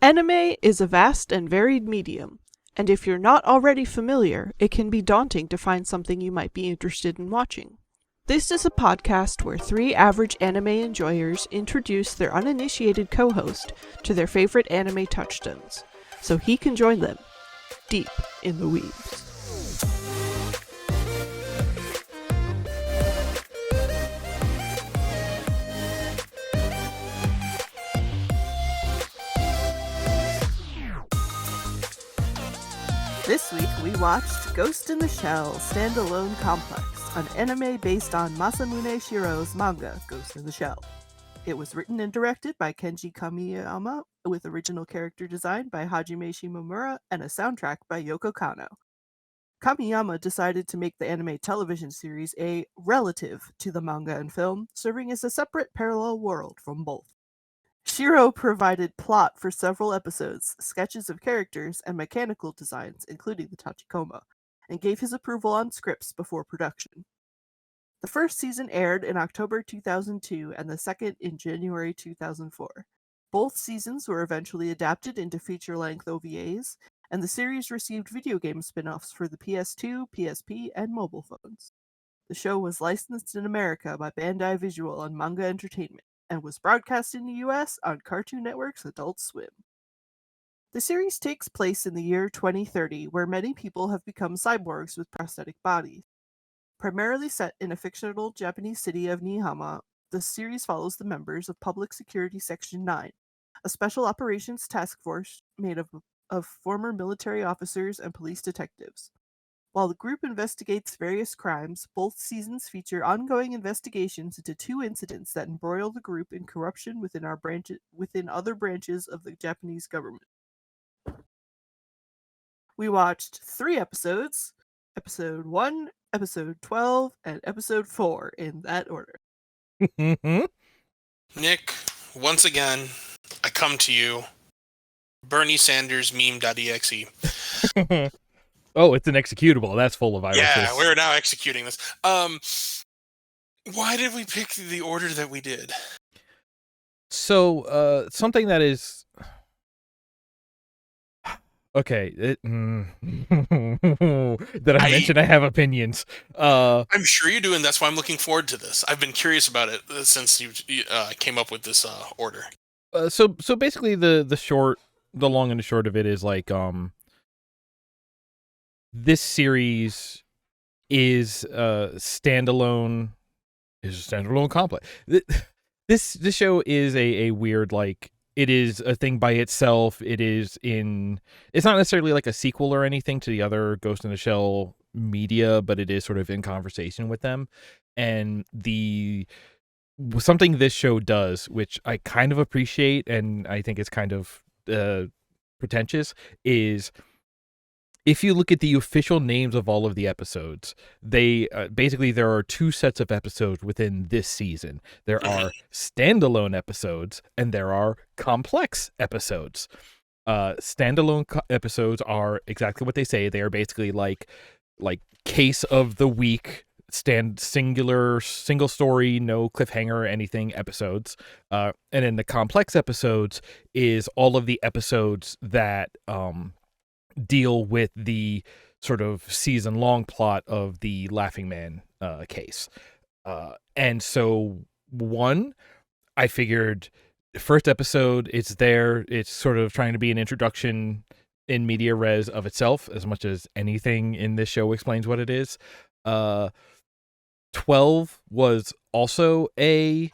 Anime is a vast and varied medium, and if you're not already familiar, it can be daunting to find something you might be interested in watching. This is a podcast where three average anime enjoyers introduce their uninitiated co-host to their favorite anime touchstones, so he can join them deep in the Weebs. This week we watched Ghost in the Shell Standalone Complex, an anime based on Masamune Shirow's manga Ghost in the Shell. It was written and directed by Kenji Kamiyama, with original character design by Hajime Shimomura and a soundtrack by Yoko Kanno. Kamiyama decided to make the anime television series a relative to the manga and film, serving as a separate parallel world from both. Shiro provided plot for several episodes, sketches of characters, and mechanical designs, including the Tachikoma, and gave his approval on scripts before production. The first season aired in October 2002 and the second in January 2004. Both seasons were eventually adapted into feature-length OVAs, and the series received video game spin-offs for the PS2, PSP, and mobile phones. The show was licensed in America by Bandai Visual and Manga Entertainment, and was broadcast in the US on Cartoon Network's Adult Swim. The series takes place in the year 2030, where many people have become cyborgs with prosthetic bodies. Primarily set in a fictional Japanese city of Niihama, the series follows the members of Public Security Section 9, a special operations task force made of former military officers and police detectives. While the group investigates various crimes, both seasons feature ongoing investigations into two incidents that embroil the group in corruption within other branches of the Japanese government. We watched 3 episodes: episode 1, episode 12, and episode 4 in that order. Nick, once again, I come to you. Bernie Sanders meme.exe. Oh, it's an executable. That's full of viruses. Yeah, we're now executing this. Why did we pick the order that we did? So, something that is... Okay. Did I mention I have opinions? I'm sure you do, and that's why I'm looking forward to this. I've been curious about it since you came up with this order. So basically, the long and the short of it is like, this series is a standalone complex. This show is a weird, like, it is a thing by itself. It's not necessarily like a sequel or anything to the other Ghost in the Shell media, but it is sort of in conversation with them. And something this show does, which I kind of appreciate, and I think it's kind of pretentious, is if you look at the official names of all of the episodes, they basically, there are 2 sets of episodes within this season. There are standalone episodes and there are complex episodes. Standalone episodes are exactly what they say. They are basically like case of the week, single story, no cliffhanger or anything episodes. And then the complex episodes is all of the episodes that deal with the sort of season-long plot of the Laughing Man case. And so, I figured first episode, it's sort of trying to be an introduction in media res of itself, as much as anything in this show explains what it is. 12 was also a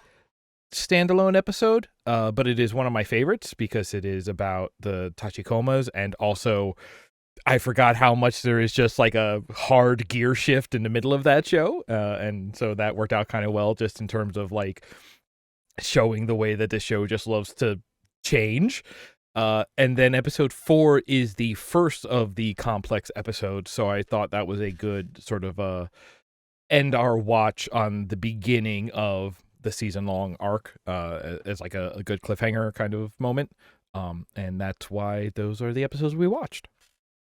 standalone episode, but it is one of my favorites because it is about the Tachikomas, and also I forgot how much there is just like a hard gear shift in the middle of that show, and so that worked out kind of well just in terms of like showing the way that this show just loves to change. And then episode 4 is the first of the complex episodes, so I thought that was a good sort of end our watch on the beginning of the season-long arc, as like a good cliffhanger kind of moment. And that's why those are the episodes we watched.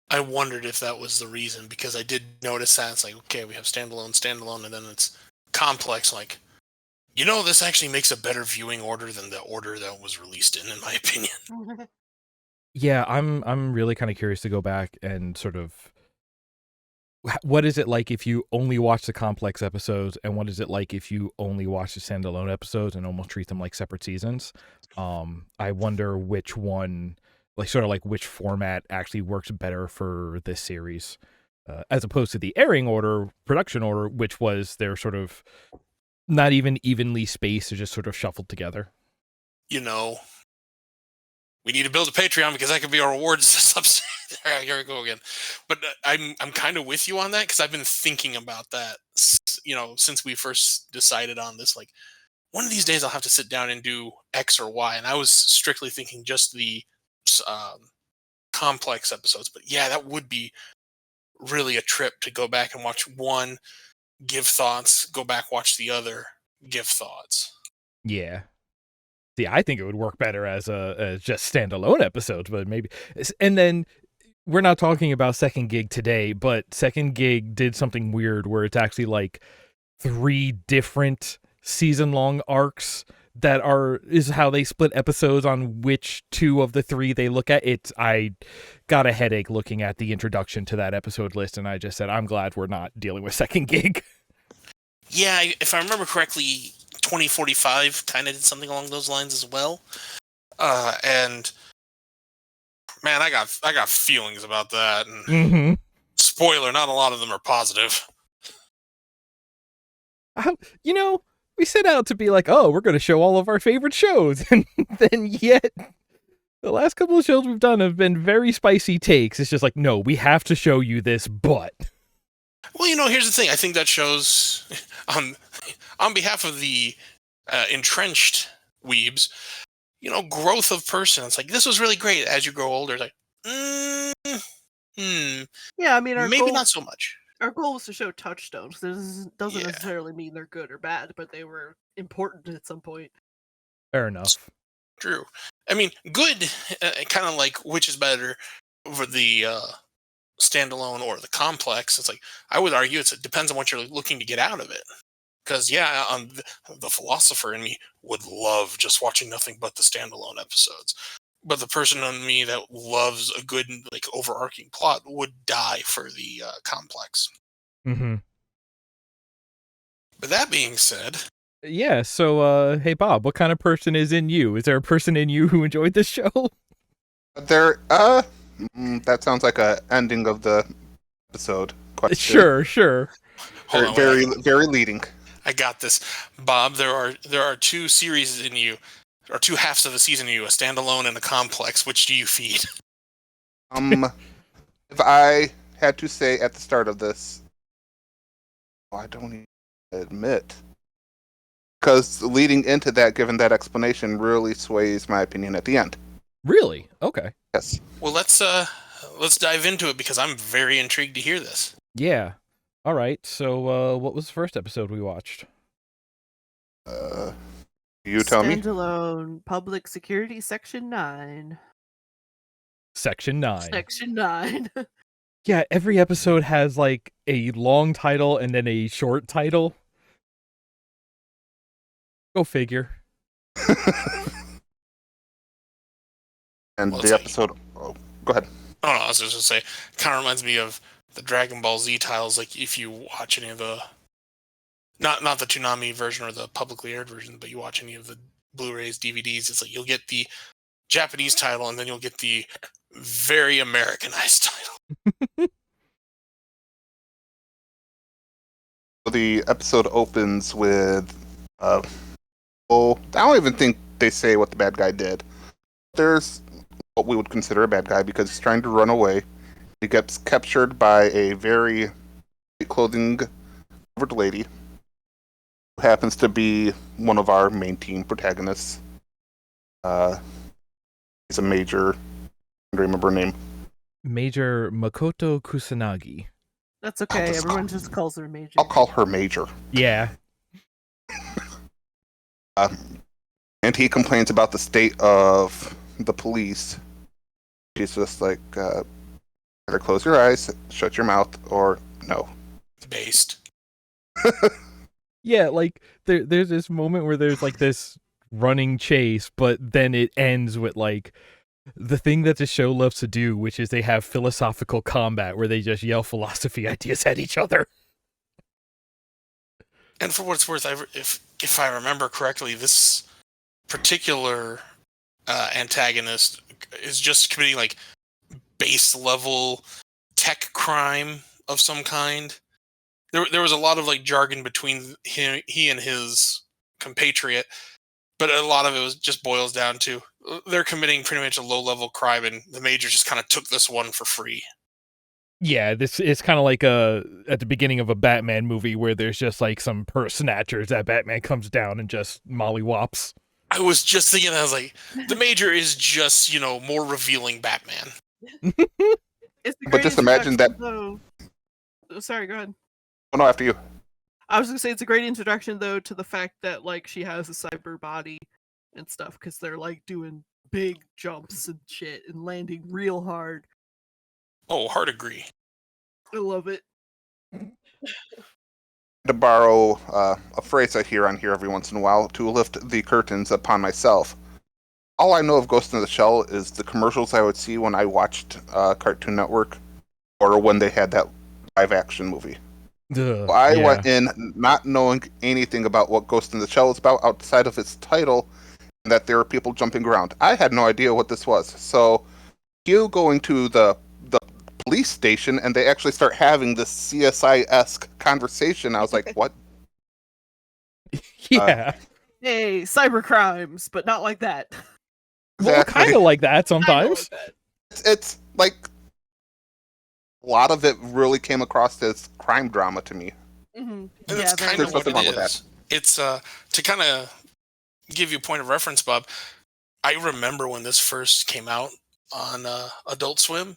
I wondered if that was the reason, because I did notice that. It's like, okay, we have standalone, and then it's complex. Like, this actually makes a better viewing order than the order that was released in my opinion. Yeah, I'm really kind of curious to go back and sort of what is it like if you only watch the complex episodes, and what is it like if you only watch the standalone episodes and almost treat them like separate seasons. I wonder which one, like sort of like which format actually works better for this series, as opposed to the airing order, production order, which was their sort of not even evenly spaced, or just sort of shuffled together. You know, we need to build a Patreon because that could be our rewards. Here we go again. But I'm kind of with you on that, because I've been thinking about that. Since we first decided on this, like, one of these days I'll have to sit down and do X or Y, and I was strictly thinking just the um, complex episodes. But yeah, that would be really a trip to go back and watch one, give thoughts, go back, watch the other, give thoughts. Yeah. See, I think it would work better as just standalone episodes, but maybe. And then we're not talking about Second Gig today, but Second Gig did something weird where it's actually like 3 different season-long arcs that is how they split episodes on which 2 of the 3 they look at. I got a headache looking at the introduction to that episode list, and I just said, I'm glad we're not dealing with Second Gig. Yeah, if I remember correctly, 2045 kind of did something along those lines as well. And man, I got feelings about that. And spoiler, not a lot of them are positive. We set out to be like, oh, we're going to show all of our favorite shows, and then yet the last couple of shows we've done have been very spicy takes. It's just like, no, we have to show you this, but... Well, here's the thing. I think that shows, on behalf of the entrenched weebs, growth of person. It's like, this was really great. As you grow older, it's like, Yeah, I mean, maybe not so much. Our goal was to show touchstones. This doesn't necessarily mean they're good or bad, but they were important at some point. Fair enough. True. I mean, good, kind of like which is better over the standalone or the complex. It's like, I would argue it depends on what you're looking to get out of it. Because, the philosopher in me would love just watching nothing but the standalone episodes. But the person in me that loves a good, like, overarching plot would die for the complex. Mm-hmm. But that being said... Yeah, so, hey, Bob, what kind of person is in you? Is there a person in you who enjoyed this show? That sounds like a ending of the episode question. Sure. Very leading. I got this. Bob, there are 2 series in you, or 2 halves of a season in you, a standalone and a complex. Which do you feed? If I had to say at the start of this, I don't even admit. Because leading into that, given that explanation, really sways my opinion at the end. Really? Okay. Yes. Well, let's dive into it, because I'm very intrigued to hear this. Yeah. All right. So, what was the first episode we watched? You tell me. Standalone Public Security Section 9. Section 9. Section 9. Yeah, every episode has like a long title and then a short title. Go figure. And the episode... Oh, go ahead. Oh, no, I was just going to say, kind of reminds me of the Dragon Ball Z titles. Like, if you watch any of the... Not the Toonami version or the publicly aired version, but you watch any of the Blu-rays, DVDs, it's like you'll get the Japanese title and then you'll get the very Americanized title. The episode opens with... I don't even think they say what the bad guy did. There's what we would consider a bad guy because he's trying to run away. He gets captured by a very clothing-covered lady who happens to be one of our main team protagonists. He's a major. I don't remember her name. Major Makoto Kusanagi. That's okay. Everyone just calls her Major. I'll call her Major. Yeah. And he complains about the state of the police. She's just like, either close your eyes, shut your mouth, or no. Based. Yeah, like there's this moment where there's like this running chase, but then it ends with like the thing that the show loves to do, which is they have philosophical combat where they just yell philosophy ideas at each other. And for what it's worth, if I remember correctly, this particular antagonist is just committing like base level tech crime of some kind. There was a lot of like jargon between he and his compatriot, but a lot of it was just boils down to they're committing pretty much a low level crime, and the major just kind of took this one for free. Yeah, this is kind of like at the beginning of a Batman movie where there's just like some purse snatchers that Batman comes down and just mollywops. I was just thinking, I was like, the major is just, more revealing Batman. It's a But great just imagine that. introduction, though. Oh, sorry, go ahead. Oh no, after you. I was gonna say it's a great introduction though to the fact that like she has a cyber body and stuff because they're like doing big jumps and shit and landing real hard. Oh, hard agree. I love it. To borrow a phrase I hear on here every once in a while, to lift the curtains upon myself. All I know of Ghost in the Shell is the commercials I would see when I watched Cartoon Network, or when they had that live action movie. I went in not knowing anything about what Ghost in the Shell is about outside of its title, and that there are people jumping around. I had no idea what this was. So, you going to the police station and they actually start having this CSI-esque conversation. I was like, what? Yeah. Hey, cyber crimes, but not like that. Well, kind of like that sometimes. Kinda like It's like a lot of it really came across as crime drama to me. that. Mm-hmm. And that's kind There's of what nothing wrong it with that. is. It's to kind of give you a point of reference, Bob. I remember when this first came out on Adult Swim,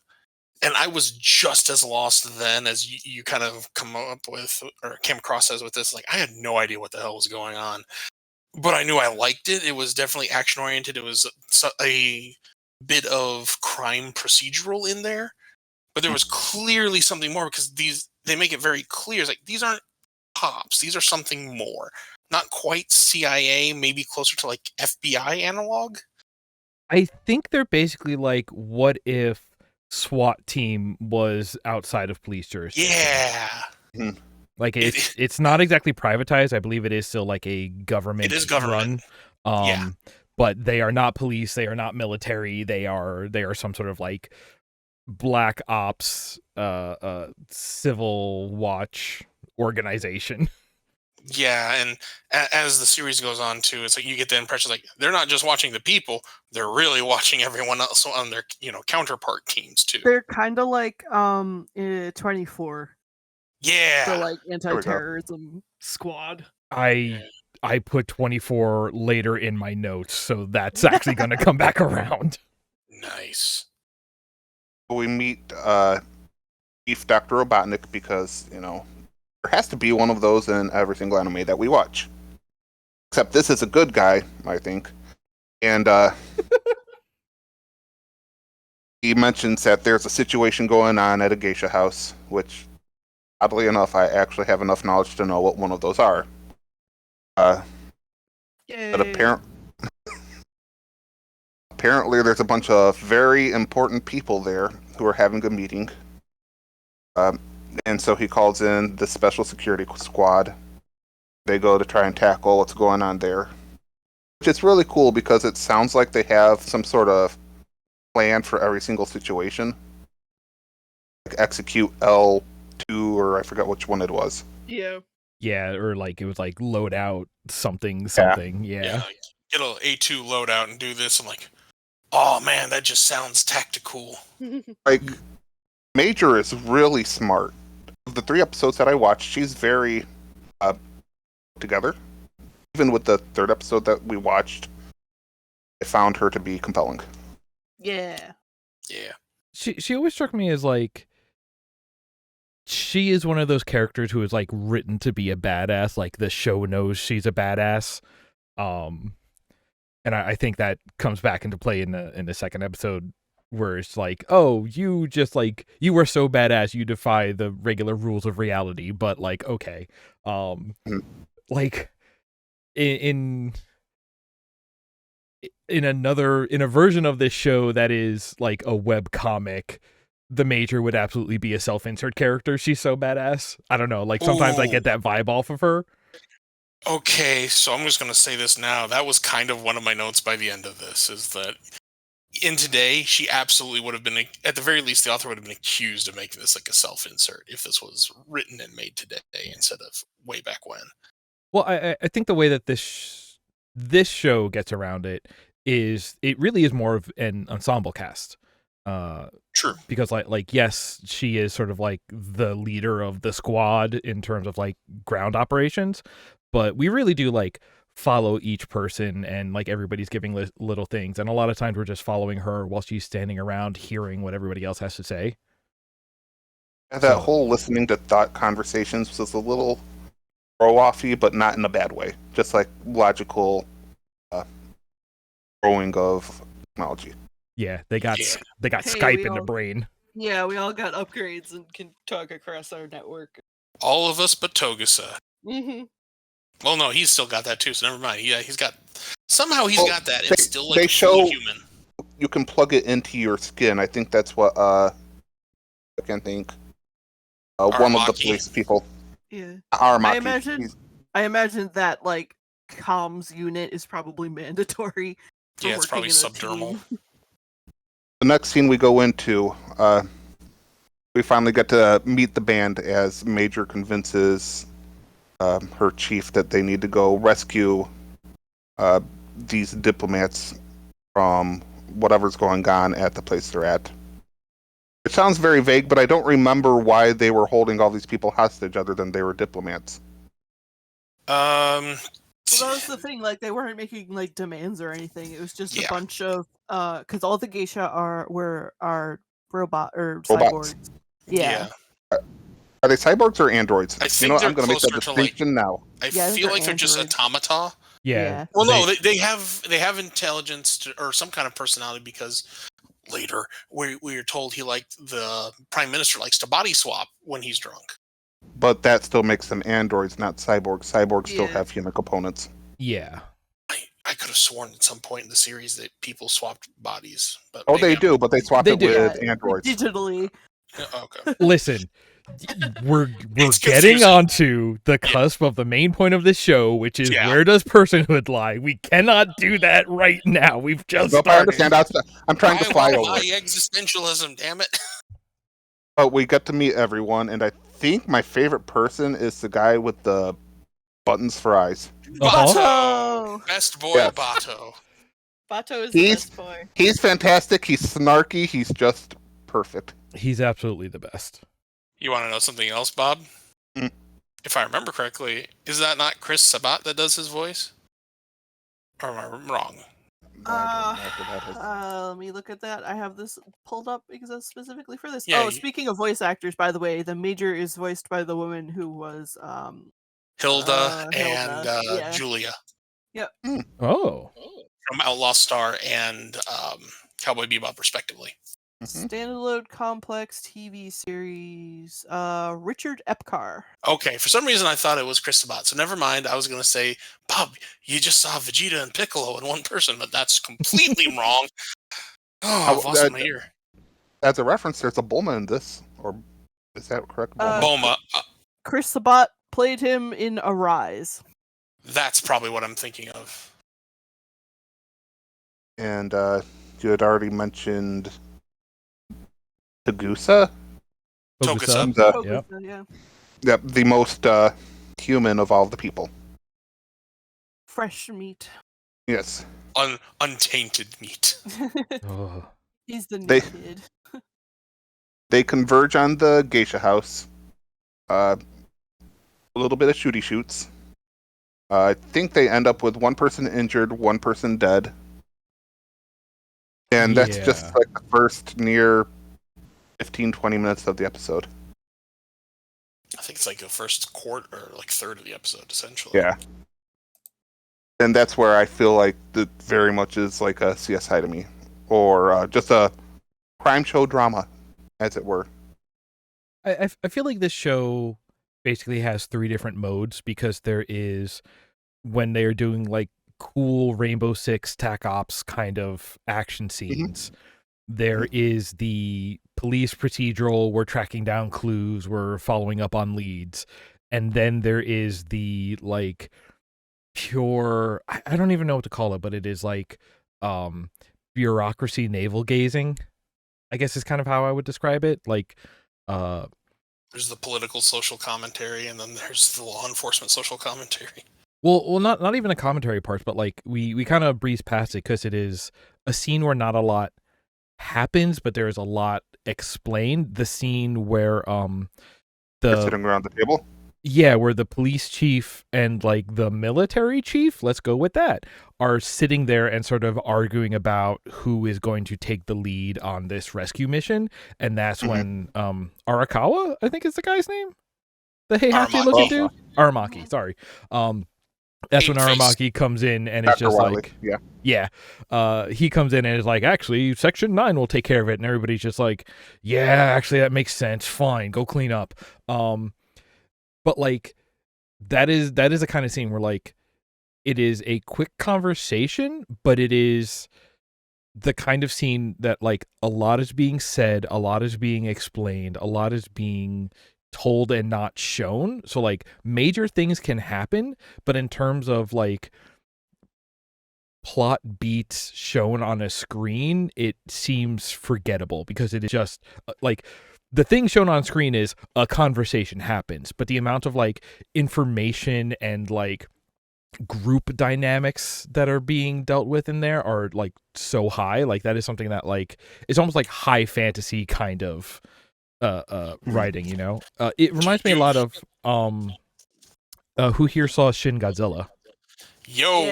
and I was just as lost then as you kind of come up with or came across as with this. Like, I had no idea what the hell was going on, but I knew I liked it. It was definitely action oriented. It was a bit of crime procedural in there, but there was clearly something more because they make it very clear. It's like, these aren't cops. These are something more. Not quite CIA, maybe closer to like FBI analog. I think they're basically like, what if SWAT team was outside of police jurisdiction? Yeah. Like it's not exactly privatized. I believe it is still like a government. It is government. Run. Yeah. But they are not police. They are not military. They are some sort of like black ops, civil watch organization. Yeah, and as the series goes on too, it's like you get the impression like they're not just watching the people; they're really watching everyone else on their counterpart teams too. They're kind of like 24. Yeah, The like anti-terrorism squad. I put 24 later in my notes, so that's actually going to come back around. Nice. We meet Chief Dr. Robotnik because, there has to be one of those in every single anime that we watch. Except this is a good guy, I think. And he mentions that there's a situation going on at a geisha house, which, oddly enough, I actually have enough knowledge to know what one of those are. But apparently there's a bunch of very important people there who are having a meeting. And so he calls in the special security squad. They go to try and tackle what's going on there. Which is really cool because it sounds like they have some sort of plan for every single situation. Like execute L2, or I forgot which one it was. Yeah. Yeah, or like it was like load out something. Yeah. Like, get a A2 loadout and do this. I'm like, oh man, that just sounds tactical. Like, Major is really smart. Of the 3 episodes that I watched, she's very together. Even with the 3rd episode that we watched, I found her to be compelling. Yeah. Yeah. She always struck me as like, she is one of those characters who is like written to be a badass. Like the show knows she's a badass. And I think that comes back into play in the 2nd episode, where it's like, oh, you just like, you were so badass you defy the regular rules of reality, but like, okay. Like in in a version of this show that is like a web comic, the Major would absolutely be a self-insert character. She's so badass. I don't know. Like sometimes I get that vibe off of her. Okay, so I'm just going to say this now. That was kind of one of my notes by the end of this, is that in today, she absolutely would have been, at the very least, the author would have been accused of making this like a self-insert if this was written and made today instead of way back when. Well, I think the way that this show gets around it is it really is more of an ensemble cast. True. Because like yes, she is sort of like the leader of the squad in terms of like ground operations, but we really do like follow each person, and like everybody's giving little things, and a lot of times we're just following her while she's standing around hearing what everybody else has to say. That whole listening to thought conversations was a little throw-offy, but not in a bad way. Just like logical growing of technology. Yeah, they got Hey, Skype we in the all- brain. Yeah, we all got upgrades and can talk across our network. All of us but Togusa. Mm-hmm. Well, no, he's still got that too, so never mind. Yeah, he's got... Somehow he's got that. They- It's still they like show- fully human. You can plug it into your skin. I think that's what I can't think. One of the Aramaki. police people. Yeah. Aramaki. I imagine that like comms unit is probably mandatory. For Yeah, it's probably working in a subdermal. team. The next scene we go into, we finally get to meet the band as Major convinces her chief that they need to go rescue these diplomats from whatever's going on at the place they're at. It sounds very vague, but I don't remember why they were holding all these people hostage other than they were diplomats. Well, that was the thing. Like, they weren't making like demands or anything. It was just a Yeah. bunch of because all the geisha are robot or Robots. cyborgs. Yeah. Are they cyborgs or androids? I You think know what? they're I'm going to make that closer to, like- distinction now. I Yeah, I think feel they're like they're just androids. automata. Yeah. Well, no, they have intelligence or some kind of personality, because later we're told he liked the prime minister likes to body swap when he's drunk. But that still makes them androids, not cyborgs. Cyborgs still Yeah. have human components. Yeah. I could have sworn at some point in the series that people swapped bodies. But Oh, maybe they I'm- do, but they swap They it do. with Yeah, androids. digitally. Okay. Listen, we're It's getting confusing. onto the cusp of the main point of the show, which is Yeah. where does personhood lie? We cannot do that right now. We've just Nope, I started. understand. I'm trying to fly over. my existentialism, damn it. But we get to meet everyone, and I think my favorite person is the guy with the buttons for eyes. Uh-huh. Bato! Best boy, Yes. Bato. Bato is the He's- best boy. He's fantastic. He's snarky. He's just perfect. He's absolutely the best. You want to know something else, Bob? Mm. If I remember correctly, is that not Chris Sabat that does his voice? Or am I wrong? I don't know who that is. Let me look at that. I have this pulled up specifically for this. Yeah, Oh, you- speaking of voice actors, by the way, the Major is voiced by the woman who was Hilda Hilda, and yeah. Julia Oh. from Outlaw Star and Cowboy Bebop, respectively. Mhm. standalone complex TV series. Richard Epcar. Okay, for some reason I thought it was Chris Sabat, so never mind. I was going to say, Bob, you just saw Vegeta and Piccolo in one person, but that's completely wrong. Oh, I've lost my ear. As a reference, there's a Bulma in this. Or is that correct? Bulma? Boma, Chris Sabat played him in Arise. that's probably what I'm thinking of. And you had already mentioned Tagusa. Tokusa. Yep. Yeah. Yep, the most human of all the people. Fresh meat. Yes. Untainted meat. Oh. He's the new They- kid. They converge on the geisha house. A little bit of shooty shoots. I think they end up with one person injured, one person dead. And that's Yeah. just like the first near 15-20 minutes of the episode. I think it's like the first quarter or like third of the episode, essentially. Yeah. And that's where I feel like it very much is like a CSI to me. Or just a crime show drama, as it were. I feel like this show basically has three different modes, because there is when they are doing like cool Rainbow Six Tac Ops kind of action scenes. There is the police procedural, we're tracking down clues, we're following up on leads. And then there is the like pure, I don't even know what to call it, but it is like bureaucracy navel gazing, I guess is kind of how I would describe it. Like there's the political social commentary, and then there's the law enforcement social commentary. Well, not even a commentary part, but like we kind of breeze past it because it is a scene where not a lot happens, but there is a lot explained. The scene where They're sitting around the table. Yeah, where the police chief and like the military chief, let's go with that, are sitting there and sort of arguing about who is going to take the lead on this rescue mission. And that's when Arakawa, I think is the guy's name. The Heihachi looking dude? Aramaki, sorry. That's when Aramaki comes in and it's just Wiley. like, he comes in and is like, actually, Section 9 will take care of it. And everybody's just like, yeah, actually, that makes sense. Fine, go clean up. But like, that is a kind of scene where like, it is a quick conversation, but it is the kind of scene that like a lot is being said, a lot is being explained, a lot is being told and not shown. So like major things can happen, but in terms of like plot beats shown on a screen, it seems forgettable because it is just like the thing shown on screen is a conversation happens, but the amount of like information and like group dynamics that are being dealt with in there are like so high. Like that is something that like it's almost like high fantasy kind of writing, you know. It reminds me a lot of who here saw Shin Godzilla? Yo.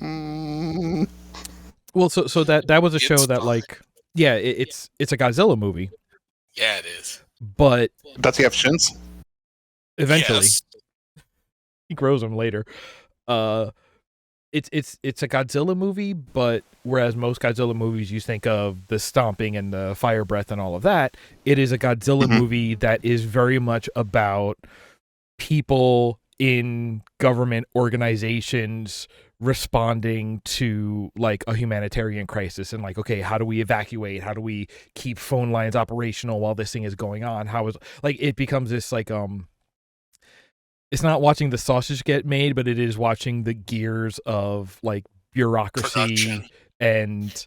Yeah. Well, so that was a show that like it's a Godzilla movie. Yeah, it is. But does he have shins? Eventually. Yes. He grows them later. It's a Godzilla movie, but whereas most Godzilla movies you think of the stomping and the fire breath and all of that, it is a Godzilla movie that is very much about people in government organizations responding to like a humanitarian crisis and like, okay, how do we evacuate? How do we keep phone lines operational while this thing is going on? How is like it becomes this like it's not watching the sausage get made, but it is watching the gears of like bureaucracy production and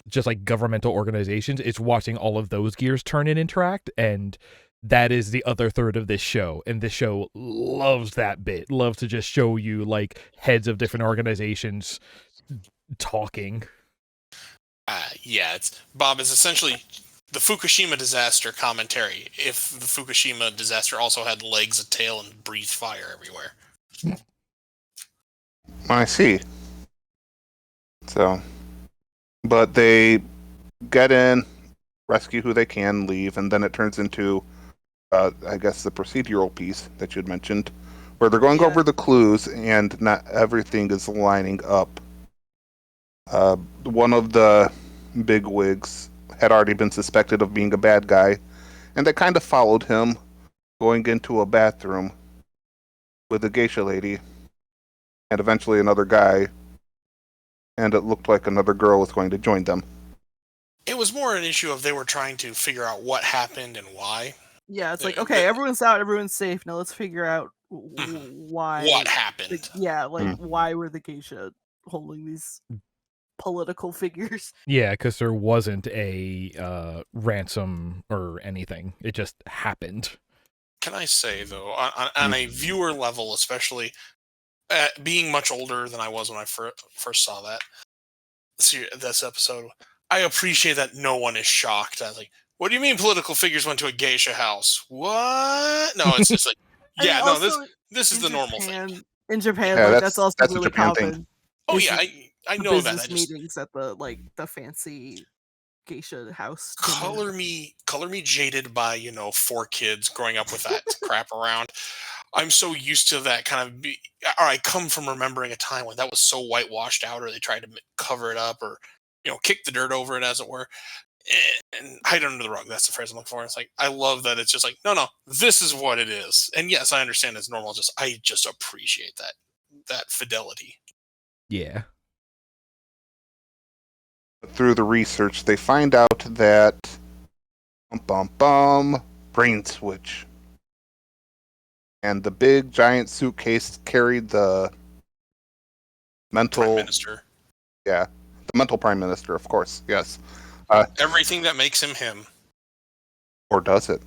just like governmental organizations. It's watching all of those gears turn and interact. And that is the other third of this show. And this show loves that bit, loves to just show you like heads of different organizations talking. It's Bob is essentially the Fukushima disaster commentary. If the Fukushima disaster also had legs, a tail, and breathed fire everywhere. I see. So, but they get in, rescue who they can, leave, and then it turns into, I guess, the procedural piece that you had mentioned, where they're going over the clues and not everything is lining up. One of the bigwigs had already been suspected of being a bad guy, and they kind of followed him, going into a bathroom with a geisha lady, and eventually another guy, and it looked like another girl was going to join them. It was more an issue of they were trying to figure out what happened and why. Yeah, it's like, okay, everyone's out, everyone's safe, now let's figure out why. What happened. Why were the geisha holding these political figures? Yeah, because there wasn't a ransom or anything. It just happened. Can I say, though, on a viewer level, especially being much older than I was when I first saw this episode, I appreciate that no one is shocked. I was like, what do you mean political figures went to a geisha house? What? No, it's just like, this is the normal thing. In Japan, that's also really common. Thing. Oh yeah, I know that. Meetings at the fancy geisha house. Color me jaded by 4 kids growing up with that crap around. I'm so used to that kind of. Or I come from remembering a time when that was so whitewashed out, or they tried to cover it up, or kick the dirt over it, as it were, and hide it under the rug. That's the phrase I'm looking for. It's like I love that it's just like no, this is what it is. And yes, I understand it's normal. I just appreciate that. that fidelity. Yeah. Through the research, they find out that brain switch, and the big giant suitcase carried the mental Prime Minister. Yeah, the mental prime minister, of course. Yes. Everything that makes him him. Or does it?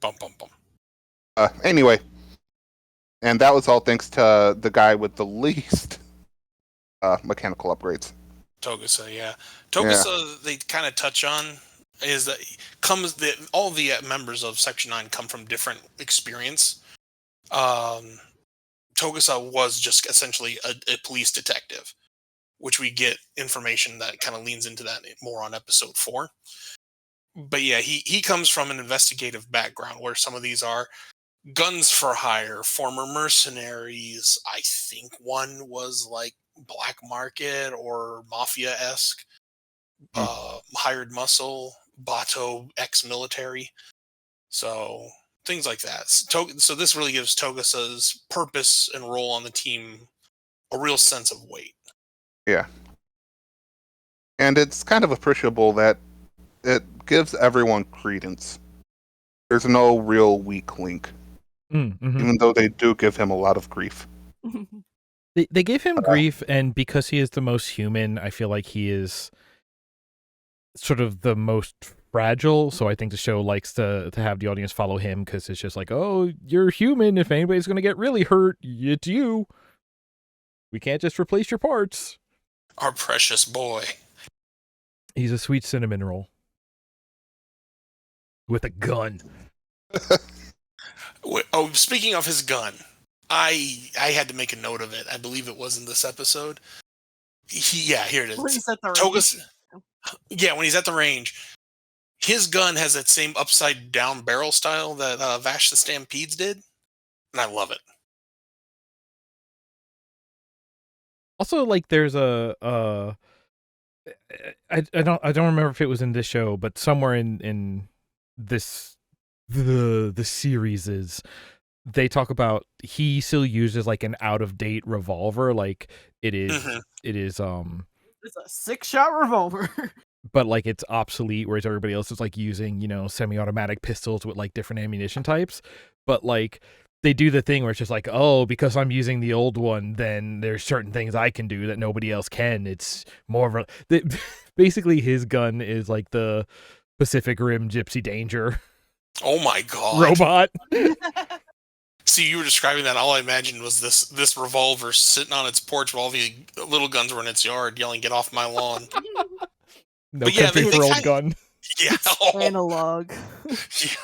Bum bum bum. Anyway, and that was all thanks to the guy with the least mechanical upgrades. Togusa, yeah. Togusa, they kind of touch on is that all the members of Section 9 come from different experience. Togusa was just essentially a police detective, which we get information that kind of leans into that more on episode 4. But yeah, he comes from an investigative background where some of these are guns for hire, former mercenaries. I think one was like black market or mafia-esque, hired muscle, Bato ex-military. So things like that. So this really gives Togusa's purpose and role on the team a real sense of weight. Yeah. And it's kind of appreciable that it gives everyone credence. There's no real weak link, even though they do give him a lot of grief. They give him grief, and because he is the most human, I feel like he is sort of the most fragile. So I think the show likes to have the audience follow him because it's just like, oh, you're human. If anybody's going to get really hurt, it's you. We can't just replace your parts. Our precious boy. He's a sweet cinnamon roll. With a gun. Oh, speaking of his gun, I had to make a note of it. I believe it was in this episode. Here it is. When he's at the Togusa, yeah, when he's at the range, his gun has that same upside down barrel style that Vash the Stampedes did, and I love it. Also, like, there's I don't remember if it was in this show, but somewhere in this the series they talk about he still uses like an out of date revolver, like it is it's a 6-shot revolver. But like it's obsolete, whereas everybody else is like using, semi-automatic pistols with like different ammunition types. But like they do the thing where it's just like, oh, because I'm using the old one, then there's certain things I can do that nobody else can. It's more of basically his gun is like the Pacific Rim Gypsy Danger. Oh my god. Robot. See, you were describing that. All I imagined was this revolver sitting on its porch while all the little guns were in its yard yelling, "Get off my lawn." No country for old gun. Yeah. Analog. Yeah.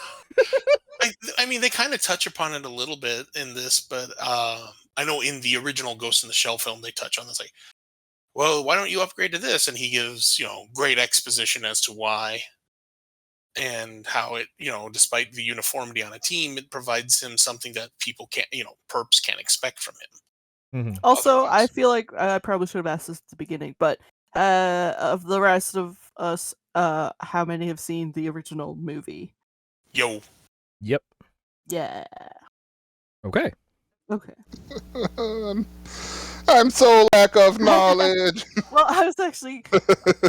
I mean, they kind of touch upon it a little bit in this, but I know in the original Ghost in the Shell film, they touch on this, like, well, why don't you upgrade to this? And he gives, great exposition as to why and how it, despite the uniformity on a team, it provides him something that people can't, perps can't expect from him. Also, I feel like I probably should have asked this at the beginning, but of the rest of us, how many have seen the original movie? Yo. Yep. Yeah. Okay. I'm so lack of knowledge. Well, I was actually,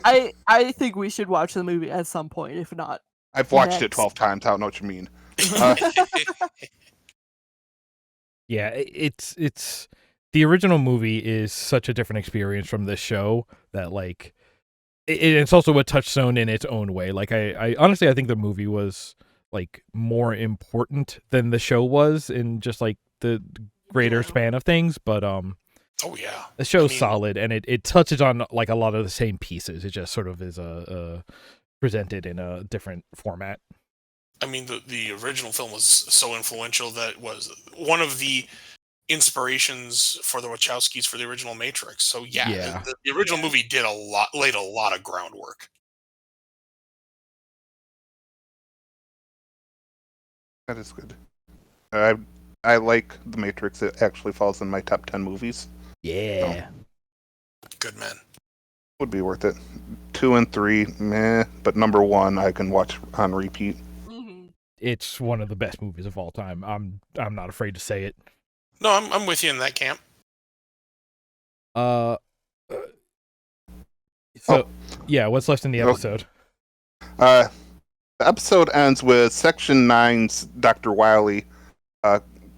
I think we should watch the movie at some point, if not. I've watched it 12 times. I don't know what you mean. Yeah, it's the original movie is such a different experience from this show that like it's also a touchstone in its own way. Like I honestly I think the movie was like more important than the show was in just like the greater span of things, but oh yeah, the show's solid and it touches on like a lot of the same pieces. It just sort of is presented in a different format. I mean, the original film was so influential that it was one of the inspirations for the Wachowskis for the original Matrix. So yeah. The original movie laid a lot of groundwork. That is good. I like The Matrix. It actually falls in my top 10 movies. Yeah. Good man. Would be worth it. 2 and 3, meh. But number 1, I can watch on repeat. It's one of the best movies of all time. I'm not afraid to say it. No, I'm with you in that camp. Uh, so yeah, what's left in the episode? The episode ends with Section 9's Dr. Wiley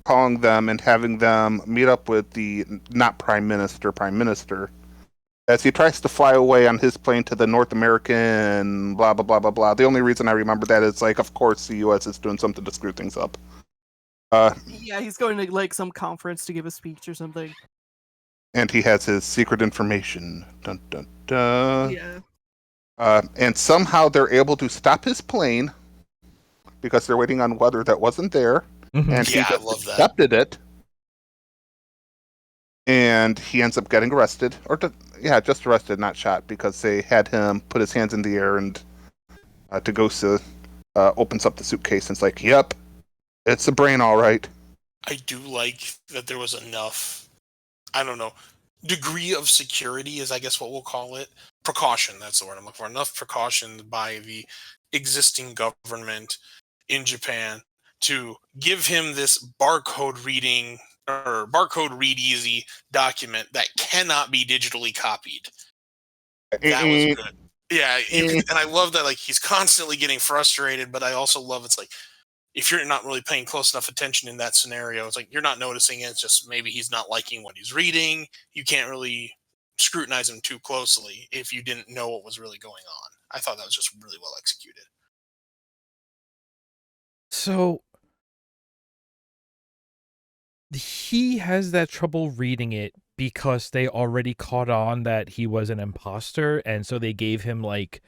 calling them and having them meet up with the not Prime Minister, as he tries to fly away on his plane to the North American blah blah blah blah blah. The only reason I remember that is like, of course, the U.S. is doing something to screw things up. Yeah, he's going to like some conference to give a speech or something. And he has his secret information. Dun dun dun. Yeah. And somehow they're able to stop his plane because they're waiting on weather that wasn't there. And he Yeah, I just love that. accepted it. And he ends up getting arrested. Just arrested, not shot, because they had him put his hands in the air and Tagosa opens up the suitcase and it's like, yep, it's a brain, all right. I do like that there was enough, I don't know, degree of security is I guess what we'll call it. Precaution, that's the word I'm looking for. Enough precaution by the existing government in Japan to give him this barcode reading or barcode read easy document that cannot be digitally copied. That was good. Yeah, and I love that, like, he's constantly getting frustrated, but I also love it's like, if you're not really paying close enough attention in that scenario, it's like you're not noticing it. It's just maybe he's not liking what he's reading. You can't really scrutinize him too closely if you didn't know what was really going on. I thought that was just really well executed. So he has that trouble reading it because they already caught on that he was an imposter, and so they gave him like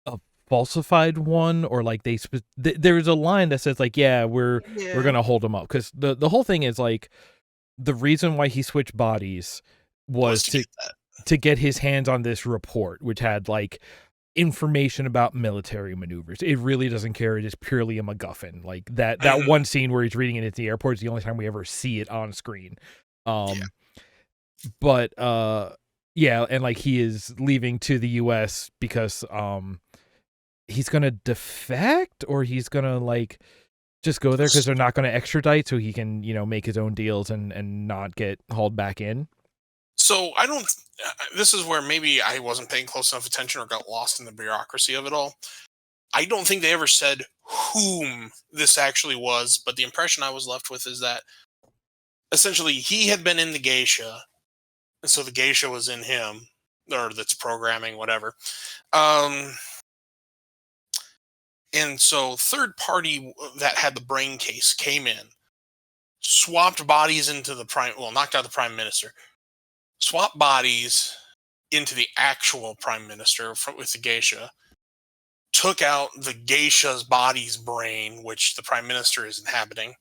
a falsified one, or like there's a line that says like, yeah, we're gonna hold him up, because the whole thing is like the reason why he switched bodies was to get his hands on this report, which had like information about military maneuvers. It really doesn't care. It is purely a MacGuffin. Like that one scene where he's reading it at the airport is the only time we ever see it on screen. But yeah, and like he is leaving to the US because he's gonna defect, or he's gonna like just go there because they're not gonna extradite, so he can, you know, make his own deals and not get hauled back in. So I don't. This is where maybe I wasn't paying close enough attention or got lost in the bureaucracy of it all. I don't think they ever said whom this actually was, but the impression I was left with is that essentially he had been in the geisha, and so the geisha was in him, or that's programming, whatever. And so third party that had the brain case came in, swapped bodies into the knocked out the prime minister, swapped bodies into the actual prime minister with the geisha, took out the geisha's body's brain, which the prime minister is inhabiting,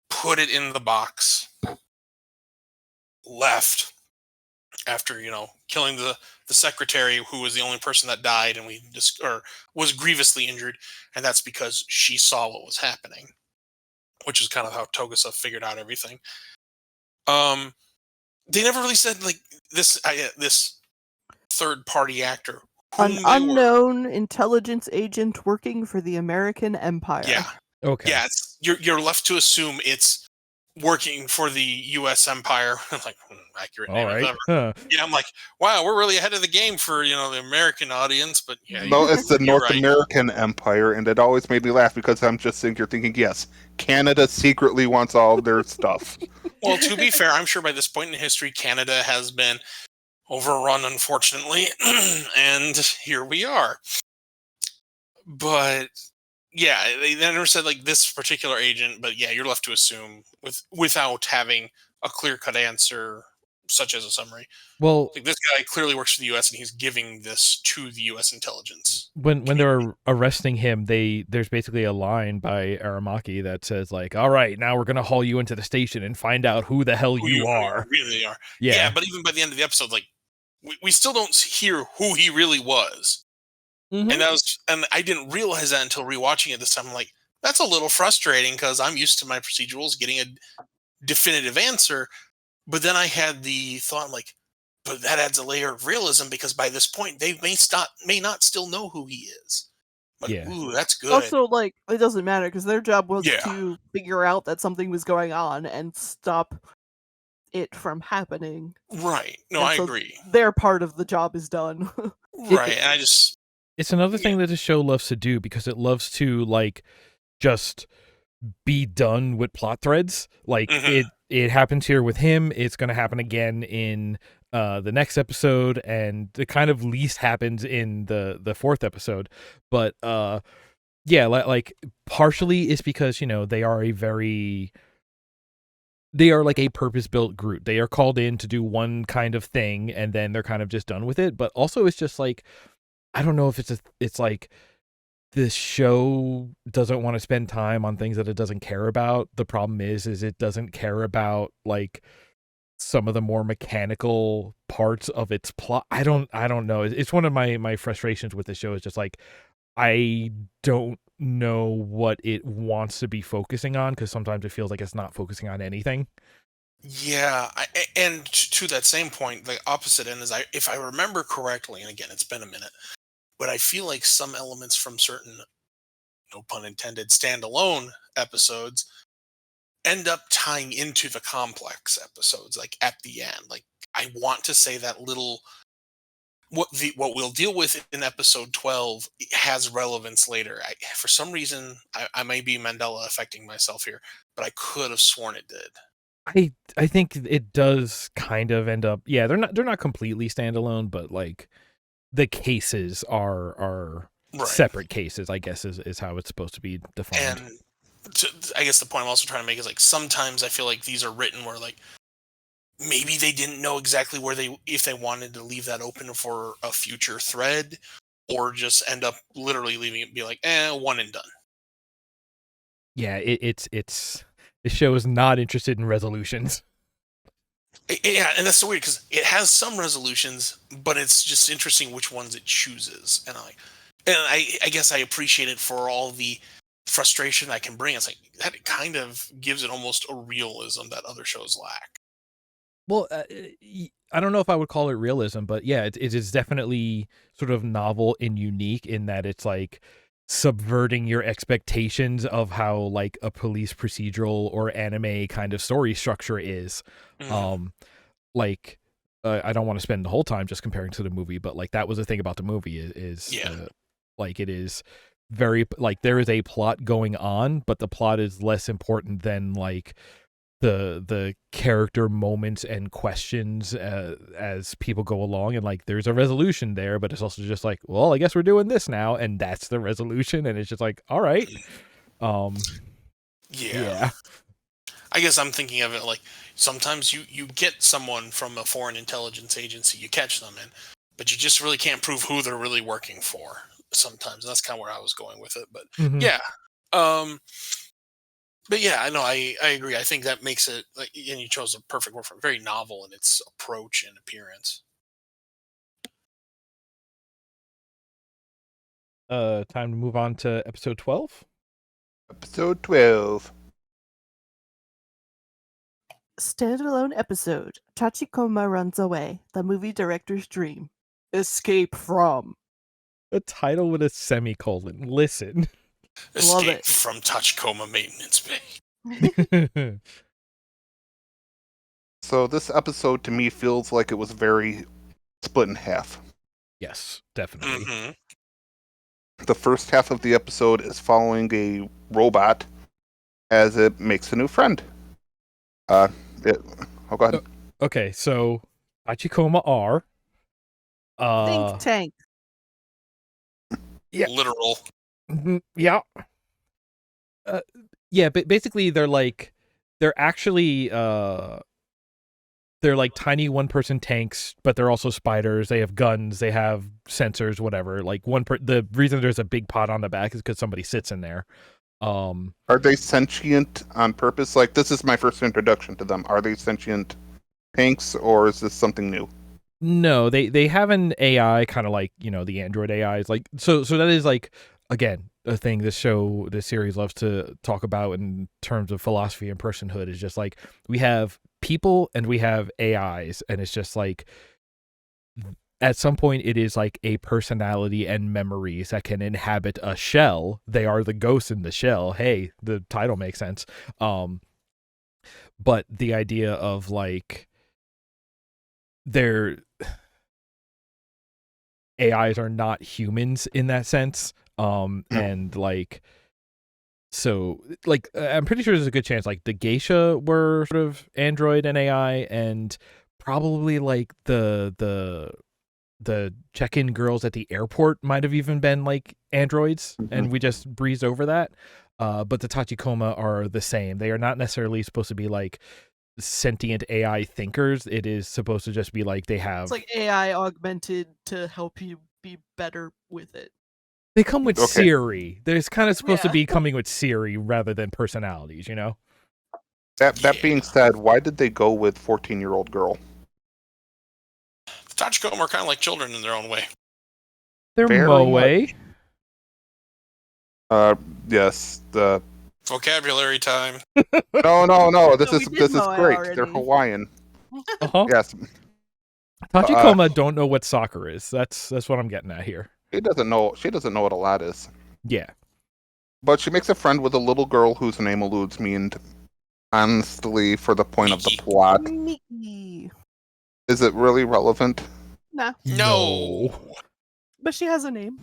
put it in the box, left after, you know, killing the secretary, who was the only person that died and was grievously injured, and that's because she saw what was happening, which is kind of how Togusa figured out everything. They never really said like this third party actor, an unknown intelligence agent working for the American Empire. Yeah. Okay. Yeah, you're left to assume it's working for the U.S. Empire. Like, accurate name as ever. Huh. Yeah, I'm like, wow, we're really ahead of the game for, you know, the American audience. But yeah, no, it's the North American Empire, and it always made me laugh because I'm just thinking, yes, Canada secretly wants all of their stuff. Well, to be fair, I'm sure by this point in history, Canada has been overrun, unfortunately, and here we are. But yeah, they never said like this particular agent, but yeah, you're left to assume without having a clear-cut answer, such as a summary. Well, like, this guy clearly works for the U.S. and he's giving this to the U.S. intelligence. When they're arresting him, there's basically a line by Aramaki that says like, "All right, now we're gonna haul you into the station and find out who the hell you are." Really are. Yeah. Yeah, but even by the end of the episode, like we still don't hear who he really was. Mm-hmm. And I didn't realize that until rewatching it this time. I'm like, that's a little frustrating because I'm used to my procedurals getting a definitive answer. But then I had the thought, like, but that adds a layer of realism because by this point they may not still know who he is. Like, yeah. Ooh, that's good. Also, like, it doesn't matter because their job was to figure out that something was going on and stop it from happening. Right. No, And I so agree. their part of the job is done. Right. And I just It's another thing that the show loves to do, because it loves to like just be done with plot threads. Like it happens here with him, it's going to happen again in the next episode, and it kind of least happens in the fourth episode. But yeah, like partially it's because, you know, they are like a purpose-built group. They are called in to do one kind of thing, and then they're kind of just done with it. But also it's just like, I don't know if it's like this show doesn't want to spend time on things that it doesn't care about. The problem is it doesn't care about like some of the more mechanical parts of its plot. I don't know. It's one of my frustrations with the show, is just like, I don't know what it wants to be focusing on, because sometimes it feels like it's not focusing on anything. Yeah, and to that same point, the opposite end is, if I remember correctly, and again, it's been a minute, but I feel like some elements from certain, no pun intended, standalone episodes end up tying into the complex episodes, like at the end. Like, I want to say that little what we'll deal with in episode 12 has relevance later. For some reason, I may be Mandela affecting myself here, but I could have sworn it did. I think it does kind of end up, yeah, they're not completely standalone, but like the cases are Right. separate cases, I guess is how it's supposed to be defined. And I guess the point I'm also trying to make is, like, sometimes I feel like these are written where, like, maybe they didn't know exactly where if they wanted to leave that open for a future thread, or just end up literally leaving it and be like, one and done. Yeah, it's the show is not interested in resolutions. Yeah, and that's so weird, because it has some resolutions, but it's just interesting which ones it chooses. And I guess I appreciate it for all the frustration I can bring. It's like that, it kind of gives it almost a realism that other shows lack. Well, I don't know if I would call it realism, but yeah, it is definitely sort of novel and unique in that it's like subverting your expectations of how like a police procedural or anime kind of story structure is. Like I don't want to spend the whole time just comparing to the movie, but like that was the thing about the movie is like it is very, like, there is a plot going on, but the plot is less important than like the character moments and questions as people go along, and like there's a resolution there, but it's also just like, well, I guess we're doing this now, and that's the resolution, and it's just like, all right. Yeah. I guess I'm thinking of it like, sometimes you get someone from a foreign intelligence agency, you catch them in, but you just really can't prove who they're really working for sometimes. And that's kind of where I was going with it. But yeah. But yeah, I know, I agree. I think that makes it, like, and you chose a perfect word for it, very novel in its approach and appearance. Time to move on to episode 12. Episode 12. Standalone episode. Tachikoma runs away. The movie director's dream. Escape from. A title with a semicolon. Listen. Love Escape it. from Tachikoma Maintenance Bay. So this episode to me feels like it was very split in half. Yes, definitely. The first half of the episode is following a robot as it makes a new friend. Go ahead. Okay, so Tachikoma are Think tank. Yeah. Literal. Yeah. Yeah, but basically they're actually they're like tiny one-person tanks, but they're also spiders. They have guns, they have sensors, whatever. Like the reason there's a big pot on the back is because somebody sits in there. Are they sentient on purpose? Like, this is my first introduction to them. Are they sentient tanks, or is this something new? No, they have an AI, kind of like, you know, the Android AIs. Like, so that is like, again, a thing this series loves to talk about in terms of philosophy and personhood, is just like, we have people and we have AIs, and it's just like, at some point it is like a personality and memories that can inhabit a shell. They are the ghosts in the shell. Hey, the title makes sense. but the idea of like their AIs are not humans in that sense, and like so like I'm pretty sure there's a good chance like the geisha were sort of android and AI, and probably like the check-in girls at the airport might have even been like androids, and we just breezed over that. But the Tachikoma are the same. They are not necessarily supposed to be like sentient AI thinkers. It is supposed to just be like they have. It's like AI augmented to help you be better with it. They come with Okay. Siri. There's kind of supposed to Yeah. be coming with Siri rather than personalities, you know? That being said, why did they go with 14-year-old girl? The Tachikoma are kind of like children in their own way. They're Very Moe. Yes. The Vocabulary time. no. This No, is we did Moe great. already. They're Hawaiian. Uh-huh. Yes. Tachikoma don't know what soccer is. That's what I'm getting at here. She doesn't know what a lad is. Yeah. But she makes a friend with a little girl whose name eludes me, and honestly, for the point of the Miki. plot, Mickey. is it really relevant? Nah, No. but she has a name.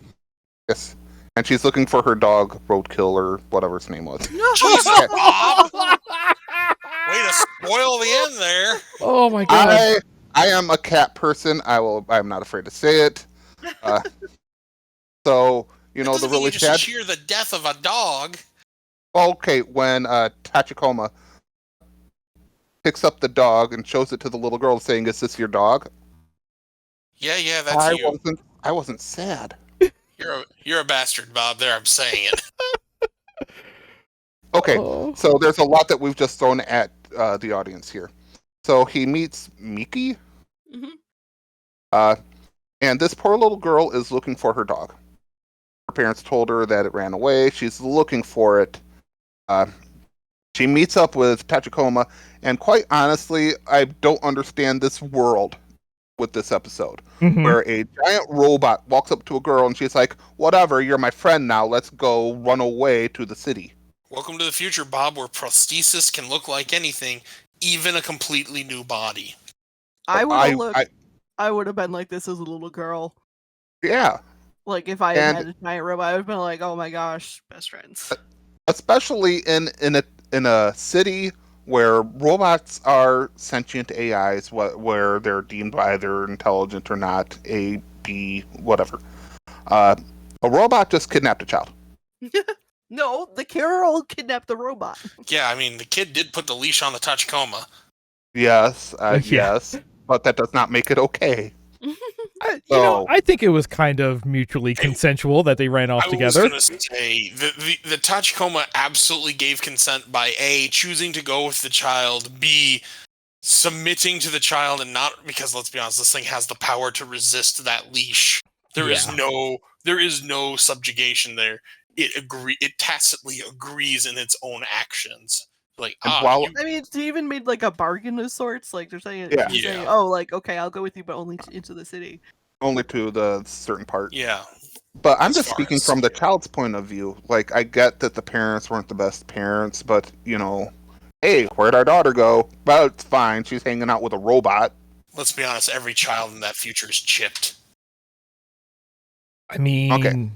Yes. And she's looking for her dog, Roadkill, or whatever his name was. Jesus, Bob. Way to spoil the end there. Oh my god. I am a cat person. I'm not afraid to say it. So, you know, the Doesn't mean really you just sad. cheer the death of a dog. Okay, when Tachikoma picks up the dog and shows it to the little girl, saying, "Is this your dog?" Yeah, that's you. I wasn't sad. You're a bastard, Bob. There, I'm saying it. Okay, Oh. so there's a lot that we've just thrown at the audience here. So he meets Miki, Mhm. and this poor little girl is looking for her dog. Her parents told her that it ran away. She's looking for it. She meets up with Tachikoma, and quite honestly, I don't understand this world with this episode, where a giant robot walks up to a girl and she's like, "Whatever, you're my friend now. Let's go run away to the city." Welcome to the future, Bob, where prosthesis can look like anything, even a completely new body. I would have been like this as a little girl. Yeah. Like if I had a giant robot, I would have been like, "Oh my gosh, best friends." Especially in a city where robots are sentient AIs, where they're deemed either intelligent or not, A, B, whatever. A robot just kidnapped a child. No, the Carol kidnapped the robot. Yeah, I mean, the kid did put the leash on the Tachikoma. Yes, Yeah. yes, but that does not make it okay. I think it was kind of mutually consensual that they ran off together. I was going to say, the Tachikoma absolutely gave consent by A, choosing to go with the child, B, submitting to the child, and not because, let's be honest, this thing has the power to resist that leash. There is no subjugation there. It tacitly agrees in its own actions. Like, I mean, she even made like a bargain of sorts. Like they're saying, saying, "Oh, like okay, I'll go with you, but only into the city." Only to the certain part. Yeah. But I'm just speaking from the child's point of view. Like, I get that the parents weren't the best parents, but you know, hey, where'd our daughter go? Well, it's fine. She's hanging out with a robot. Let's be honest. Every child in that future is chipped. I mean,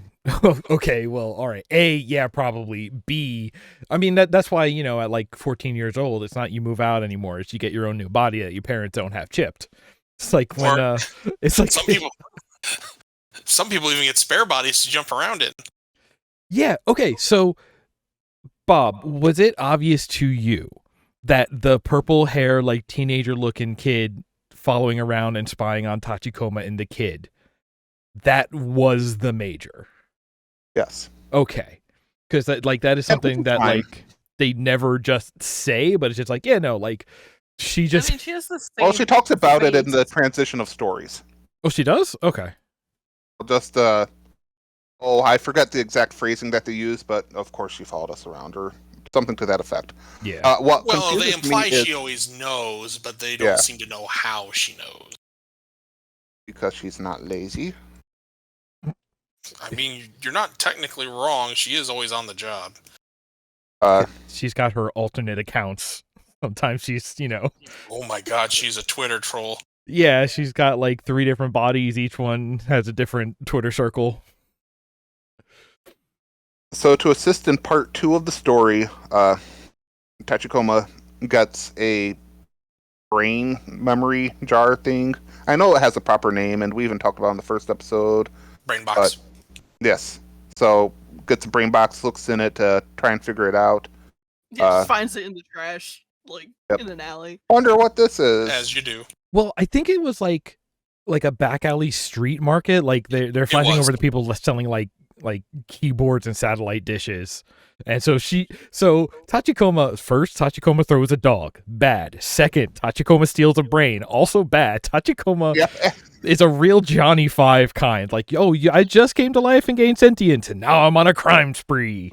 okay, well, all right. A, yeah, probably. B, I mean, that's why, you know, at like 14 years old, it's not you move out anymore. It's you get your own new body that your parents don't have chipped. It's like when, it's like some people even get spare bodies to jump around in. Yeah, okay, so, Bob, was it obvious to you that the purple hair, like teenager-looking kid following around and spying on Tachikoma and the kid, that was the major? Yes. Okay. Because that is something that like they never just say, but it's just like, yeah, no, like she just. I mean, she has the same. Well, she talks about it in the transition of stories. Oh, she does? Okay. Just I forget the exact phrasing that they use, but of course she followed us around, or something to that effect. Yeah. Well, they imply she always knows, but they don't seem to know how she knows. Because she's not lazy. I mean, you're not technically wrong. She is always on the job. She's got her alternate accounts. Sometimes she's, Oh my god, she's a Twitter troll. yeah, she's got like 3 different bodies. Each one has a different Twitter circle. So to assist in part 2 of the story, Tachikoma gets a brain memory jar thing. I know it has a proper name, and we even talked about it in the first episode. Brain box. Yes. So gets a brain box, looks in it to try and figure it out. Yeah, just finds it in the trash, like Yep. in an alley. Wonder what this is. As you do. Well, I think it was like a back alley street market. Like they're fighting over the people selling like keyboards and satellite dishes. And so Tachikoma throws a dog, bad. Second, Tachikoma steals a brain, also bad. Tachikoma is a real Johnny Five kind. Like, I just came to life and gained sentience, and now I'm on a crime spree.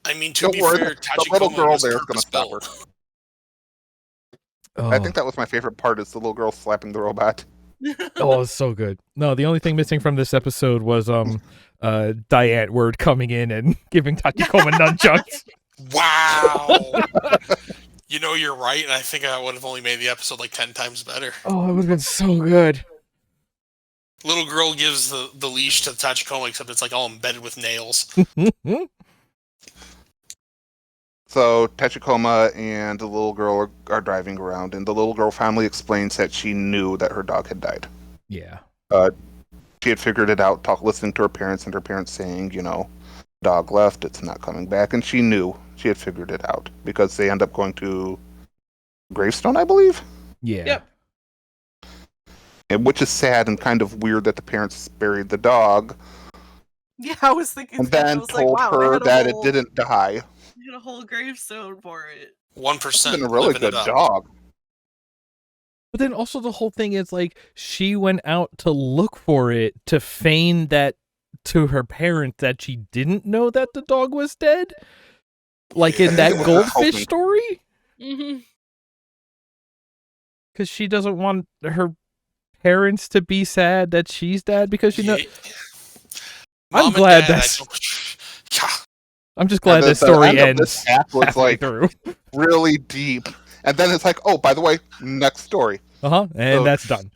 I mean, to be fair, the little Tachikoma girl was there is going to stop her. purpose-built. Oh. I think that was my favorite part, is the little girl slapping the robot. Oh, it's so good. No, the only thing missing from this episode was Diane Word coming in and giving Tachikoma nunchucks. Wow. You're right, and I think I would have only made the episode like 10 times better. Oh, it would have been so good. Little girl gives the leash to Tachikoma, except it's like all embedded with nails. So Tachikoma and the little girl are driving around, and the little girl finally explains that she knew that her dog had died. Yeah. She had figured it out, listening to her parents, and her parents saying, dog left, it's not coming back, and she knew she had figured it out because they end up going to Gravestone, I believe. Yeah. Yep. Which is sad and kind of weird that the parents buried the dog, Yeah, I was thinking. and that. I then was told like, wow, her that it didn't die. You had a whole gravestone for it. 1%. It's been a really good dog. But then also the whole thing is like she went out to look for it to feign that to her parents that she didn't know that the dog was dead. Like in that goldfish story. Mm-hmm. Because she doesn't want her parents to be sad that she's dead because I'm glad that's. I'm just glad the story ends. This half was like really deep, and then it's like, oh, by the way, next story. And that's done.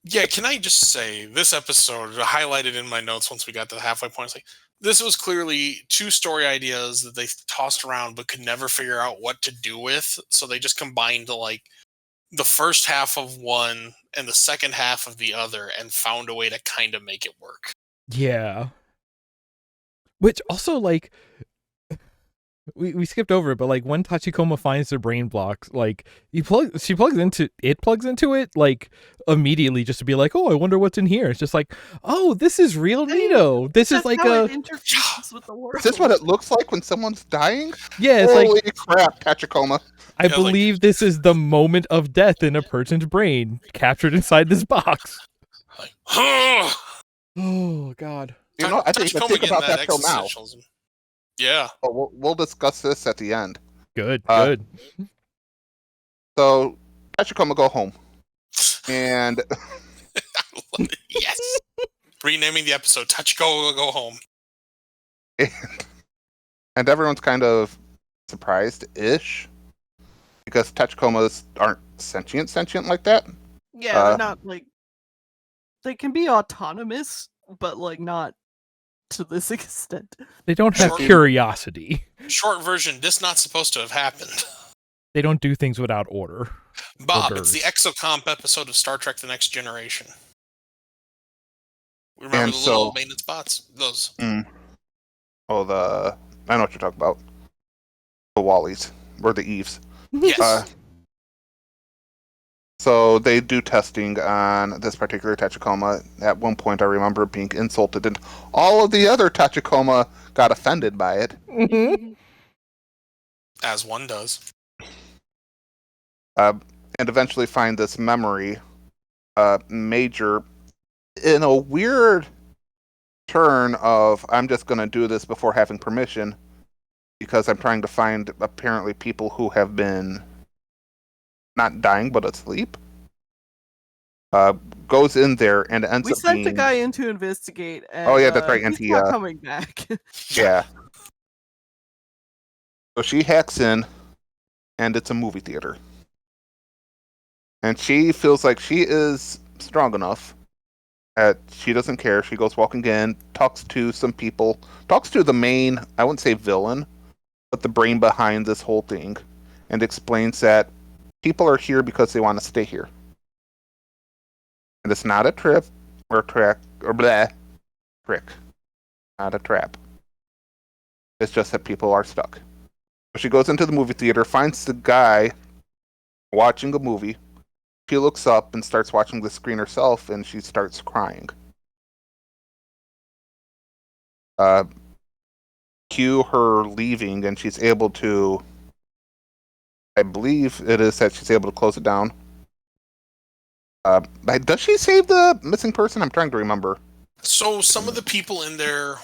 Yeah, can I just say, this episode, highlighted in my notes once we got to the halfway point, it's like, this was clearly 2 story ideas that they tossed around but could never figure out what to do with, so they just combined like the first half of one and the second half of the other and found a way to kind of make it work. Yeah. Which also, like, we skipped over it, but like when Tachikoma finds the brain blocks, like she plugs into it like immediately just to be like, oh, I wonder what's in here. It's just like, oh, this is real neato. This is like how it interfaces with the world. Is this what it looks like when someone's dying? Yeah, it's Holy like crap, Tachikoma. I believe this is the moment of death in a person's brain captured inside this box. Like, oh God. I think about that till now. Yeah. But we'll discuss this at the end. Good. So Tachikoma go home, and yes, renaming the episode "Tachikoma Go Home," and everyone's kind of surprised-ish because Tachikomas aren't sentient like that. Yeah, they're not like they can be autonomous, but like not to this extent. They don't have curiosity. Short version, this not supposed to have happened. They don't do things without order. Bob, it's the Exocomp episode of Star Trek The Next Generation. Remember the little maintenance bots? Those. Oh, I know what you're talking about. The Wallies. Or the Eves. Yes. So they do testing on this particular Tachikoma. At one point, I remember being insulted, and all of the other Tachikoma got offended by it. Mm-hmm. As one does. And eventually find this memory, Major, in a weird turn of, I'm just going to do this before having permission, because I'm trying to find, apparently, people who have been not dying, but asleep. Goes in there and ends up being... We sent a guy in to investigate. And, oh, yeah, that's right. And he's not coming back. Yeah. So she hacks in, and it's a movie theater. And she feels like she is strong enough that she doesn't care. She goes walking in, talks to some people, talks to the main, I wouldn't say villain, but the brain behind this whole thing, and explains that people are here because they want to stay here. And it's not a trip or a track or blah trick. Not a trap. It's just that people are stuck. So she goes into the movie theater, finds the guy watching a movie. She looks up and starts watching the screen herself, and she starts crying. Cue her leaving, and she's able to. I believe it is that she's able to close it down. Does she save the missing person? I'm trying to remember. So some of the people in there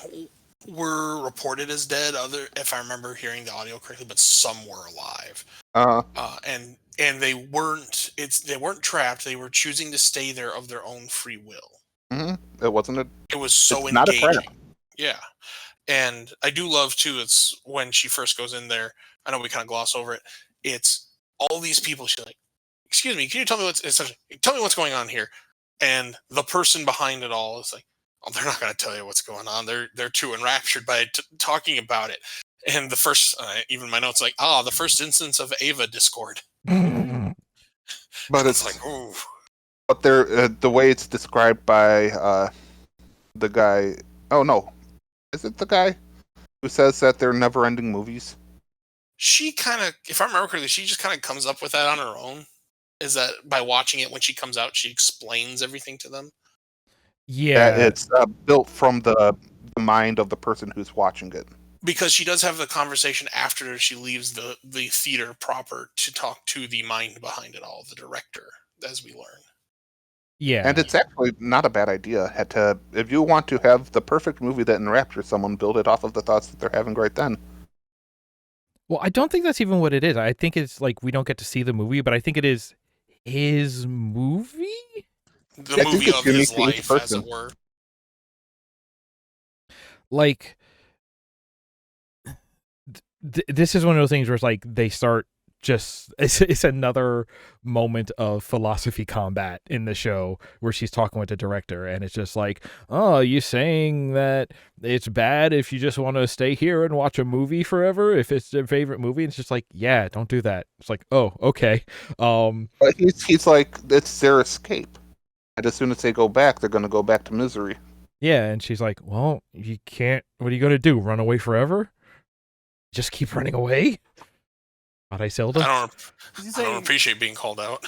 were reported as dead. Other, if I remember hearing the audio correctly, but some were alive. And they weren't. They weren't trapped. They were choosing to stay there of their own free will. Mm-hmm. It wasn't a. It was so it's not a engaging. trap. Yeah, and I do love too. It's when she first goes in there. I know we kind of gloss over it. It's all these people. She's like, "Excuse me, can you tell me tell me what's going on here?" And the person behind it all is like, "Oh, they're not going to tell you what's going on. They're too enraptured by talking about it." And the first, even my notes like, the first instance of Ava discord. But it's like, ooh. But the way it's described by the guy. Oh no, is it the guy who says that they're never-ending movies? She kind of, if I remember correctly, she just kind of comes up with that on her own. Is that by watching it when she comes out, she explains everything to them? Yeah, that it's built from the mind of the person who's watching it. Because she does have the conversation after she leaves the theater proper to talk to the mind behind it all, the director, as we learn. Yeah. And it's actually not a bad idea. If you want to have the perfect movie that enraptures someone, build it off of the thoughts that they're having right then. Well, I don't think that's even what it is. I think it's like we don't get to see the movie, but I think it is his movie? The movie of his life, as it were. Like, this is one of those things where it's like they start just it's another moment of philosophy combat in the show where she's talking with the director, and it's just like, oh, you saying that it's bad if you just want to stay here and watch a movie forever if it's your favorite movie? And it's just like, yeah, don't do that. It's like, oh, okay. But he's like, it's their escape, and as soon as they go back, they're going to go back to misery. Yeah, and she's like, well, you can't. What are you going to do? Run away forever? Just keep running away? But I don't appreciate being called out.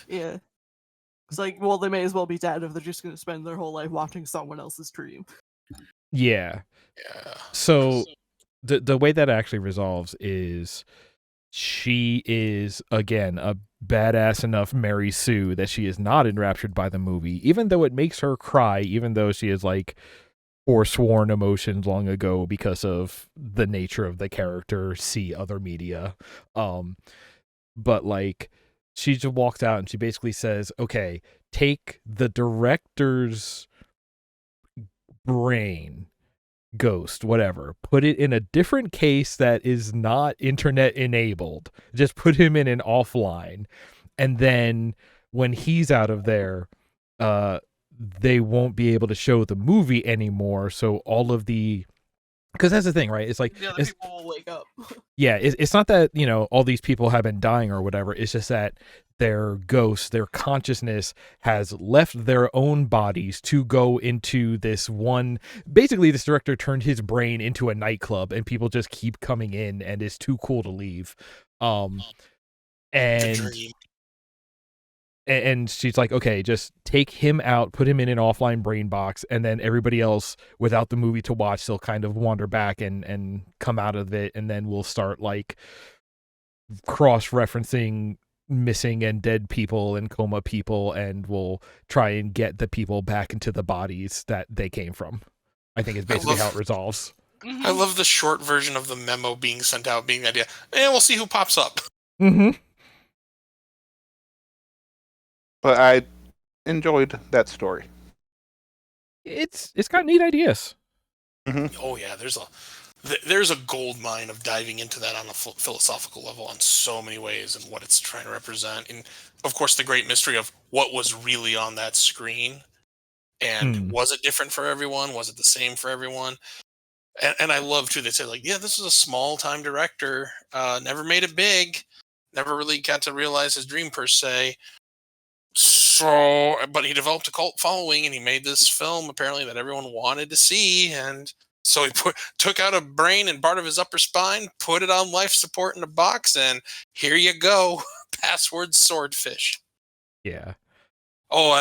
Yeah. It's like, well, they may as well be dead if they're just going to spend their whole life watching someone else's dream. Yeah. Yeah. So the way that actually resolves is she is, again, a badass enough Mary Sue that she is not enraptured by the movie, even though it makes her cry, even though she is like forsworn emotions long ago because of the nature of the character, see other media. But like, she just walks out and she basically says, okay, take the director's brain, ghost, whatever, put it in a different case that is not internet enabled, just put him in an offline, and then when he's out of there, they won't be able to show the movie anymore. So all of the, because that's the thing, right? It's like the other people will wake up. Yeah, it's not that, you know, all these people have been dying or whatever. It's just that their ghosts, their consciousness has left their own bodies to go into this one. Basically, this director turned his brain into a nightclub, and people just keep coming in, and it's too cool to leave. And she's like, okay, just take him out, put him in an offline brain box, and then everybody else without the movie to watch, they'll kind of wander back and come out of it, and then we'll start like cross-referencing missing and dead people and coma people, and we'll try and get the people back into the bodies that they came from. I think it's basically how it resolves. I love the short version of the memo being sent out being the idea, we'll see who pops up. Mm-hmm. But I enjoyed that story. It's got neat ideas. Mm-hmm. Oh yeah, there's there's a gold mine of diving into that on a philosophical level on so many ways and what it's trying to represent. And of course, the great mystery of what was really on that screen. And was it different for everyone? Was it the same for everyone? And I love too, they say like, yeah, this was a small time director, never made it big, never really got to realize his dream per se. So, but he developed a cult following and he made this film apparently that everyone wanted to see. And so he took out a brain and part of his upper spine, put it on life support in a box, and here you go. Password swordfish. Yeah. Oh,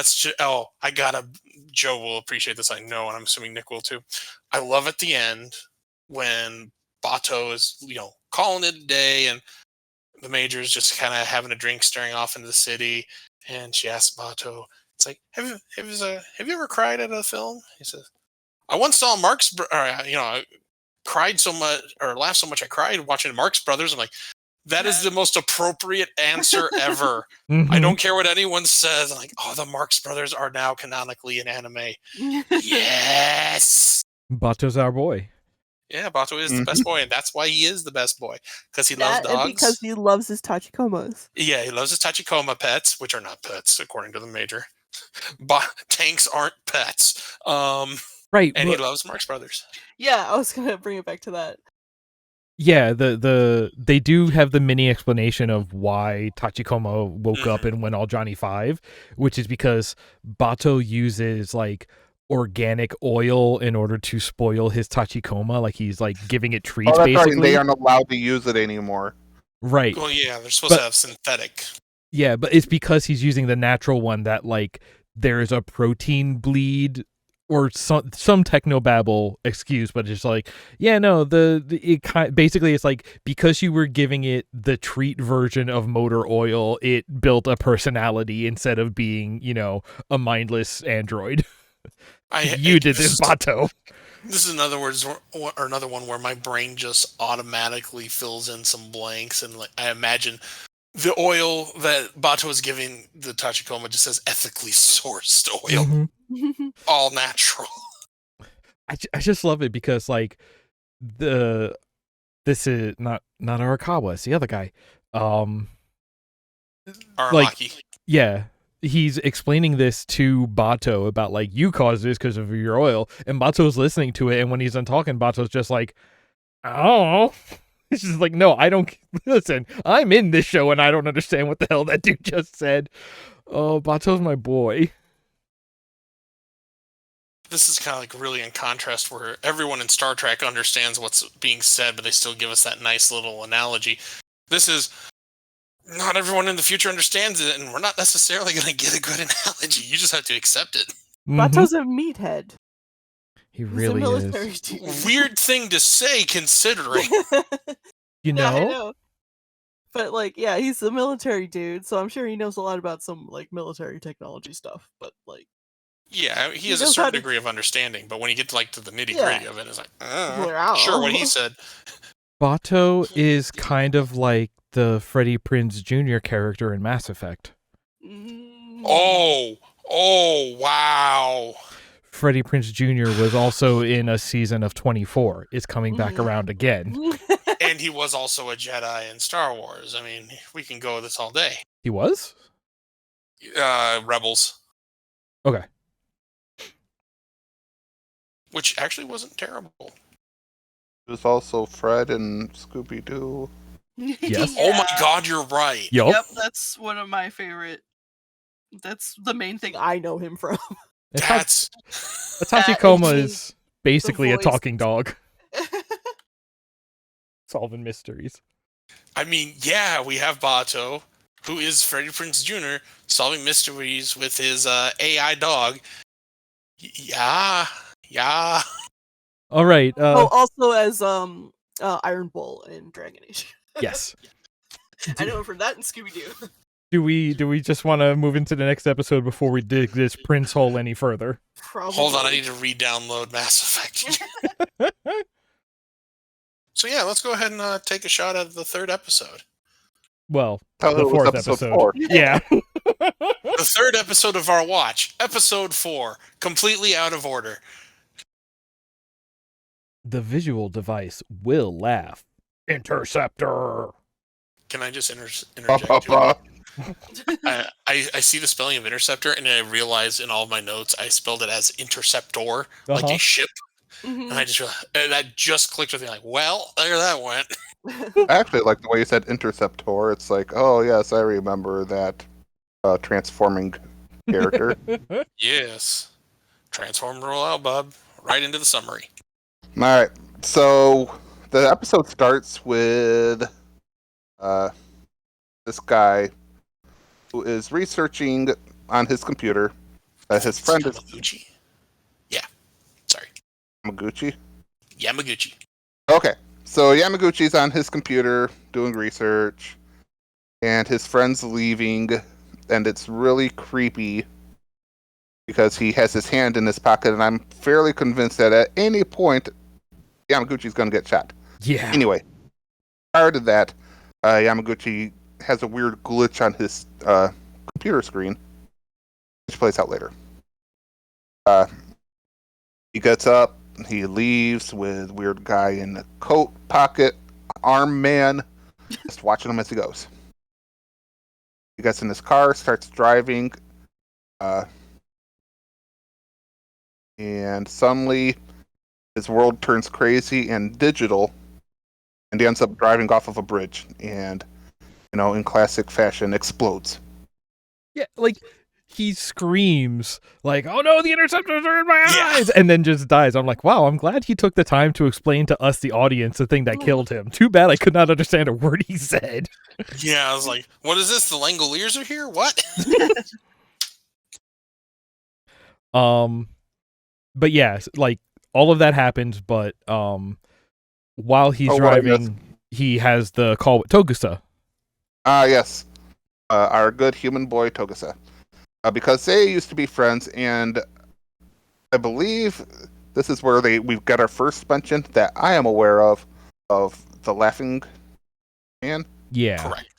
I gotta. Joe will appreciate this, I know, and I'm assuming Nick will too. I love at the end when Bato is, calling it a day, and the Major's just kind of having a drink, staring off into the city, and she asks Bato, "It's like, have you ever cried at a film?" He says, "I once saw Marx, I cried so much or laughed so much I cried watching Marx Brothers." I'm like, that is the most appropriate answer ever. I don't care what anyone says. I'm like, oh, the Marx Brothers are now canonically in anime. Yes. Bato's our boy. Yeah, Bato is the best boy, and that's why he is the best boy. Because he loves dogs. And because he loves his Tachikomas. Yeah, he loves his Tachikoma pets, which are not pets, according to the Major. Tanks aren't pets. Right. And he loves Marx Brothers. Yeah, I was going to bring it back to that. Yeah, they do have the mini explanation of why Tachikoma woke up and went all Johnny Five, which is because Bato uses like organic oil in order to spoil his Tachikoma, like he's like giving it treats. That's basically. right, and they aren't allowed to use it anymore. Right. Well, yeah, they're supposed to have synthetic. Yeah, but it's because he's using the natural one that like there's a protein bleed or some technobabble excuse, but it's like, yeah, no, basically it's like because you were giving it the treat version of motor oil, it built a personality instead of being, a mindless android. You did this, Bato. This is another one where my brain just automatically fills in some blanks, and like I imagine the oil that Bato is giving the Tachikoma just says ethically sourced oil. All natural. I just love it because like this is not Arakawa, it's the other guy. Aramaki. Yeah. He's explaining this to Bato about like you caused this because of your oil, and Bato's listening to it, and when he's done talking, Bato's just like, oh. It's just like, no, I don't listen. I'm in this show and I don't understand what the hell that dude just said. Oh, Bato's my boy. This is kind of like really in contrast where everyone in Star Trek understands what's being said, but they still give us that nice little analogy. This is not everyone in the future understands it, and we're not necessarily going to get a good analogy. You just have to accept it. Bato's a meathead. He really is. Dude. Weird thing to say, considering. You know? Yeah, I know. But, like, yeah, he's a military dude, so I'm sure he knows a lot about some, like, military technology stuff, but, like... Yeah, he has a certain degree of understanding, but when you get to, like, to the nitty-gritty of it, it's like, sure, what he said. Bato is kind of like the Freddie Prinze Jr. character in Mass Effect. Oh, wow. Freddie Prinze Jr. was also in a season of 24. Is coming back around again. And he was also a Jedi in Star Wars. I mean, we can go with this all day. He was? Rebels. Okay. Which actually wasn't terrible. It was also Fred and Scooby-Doo. Yes. Oh my god, you're right. Yep, that's one of my favorite... That's the main thing I know him from. Tachikoma is basically a talking dog. Solving mysteries. I mean, yeah, we have Bato, who is Freddie Prinze Jr., solving mysteries with his AI dog. Yeah. All right. Also as Iron Bull in Dragon Age. Yes. I know him from that in Scooby-Doo. Do we just want to move into the next episode before we dig this Prince hole any further? Probably. Hold on, I need to re-download Mass Effect. So yeah, let's go ahead and take a shot at the third episode. Well, the fourth episode. 4. Yeah. The third episode of our watch, episode 4, completely out of order. The visual device will laugh. Interceptor. Can I just Ba, ba, interject? ba. I see the spelling of interceptor, and I realize in all of my notes I spelled it as interceptor, like a ship. And I just realized, that just clicked with me. Like, well, there that went. I actually like the way you said interceptor. It's like, oh yes, I remember that transforming character. Yes, transform roll out, bub. Right into the summary. All right, so the episode starts with this guy who is researching on his computer. His friend is Yamaguchi. Yeah, sorry, Yamaguchi. Yamaguchi. Okay, so Yamaguchi's on his computer doing research, and his friend's leaving, and it's really creepy because he has his hand in his pocket, and I'm fairly convinced that at any point Yamaguchi's going to get shot. Yeah. Anyway, prior to that, Yamaguchi has a weird glitch on his computer screen, which plays out later. He gets up, he leaves with weird guy in the coat pocket, arm man, just watching him as he goes. He gets in his car, starts driving, and suddenly his world turns crazy and digital, and he ends up driving off of a bridge, and, in classic fashion, explodes. Yeah, like he screams like, "Oh no, the interceptors are in my Yeah. eyes!" and then just dies. I'm like, wow, I'm glad he took the time to explain to us, the audience, the thing that killed him. Too bad I could not understand a word he said. Yeah, I was like, what is this? The Langoliers are here? What? But yeah, like all of that happens, but while he's driving, he has the call with Togusa. Yes. Our good human boy Togusa. Because they used to be friends, and I believe this is where we've got our first mention that I am aware of the laughing man. Yeah. Correct.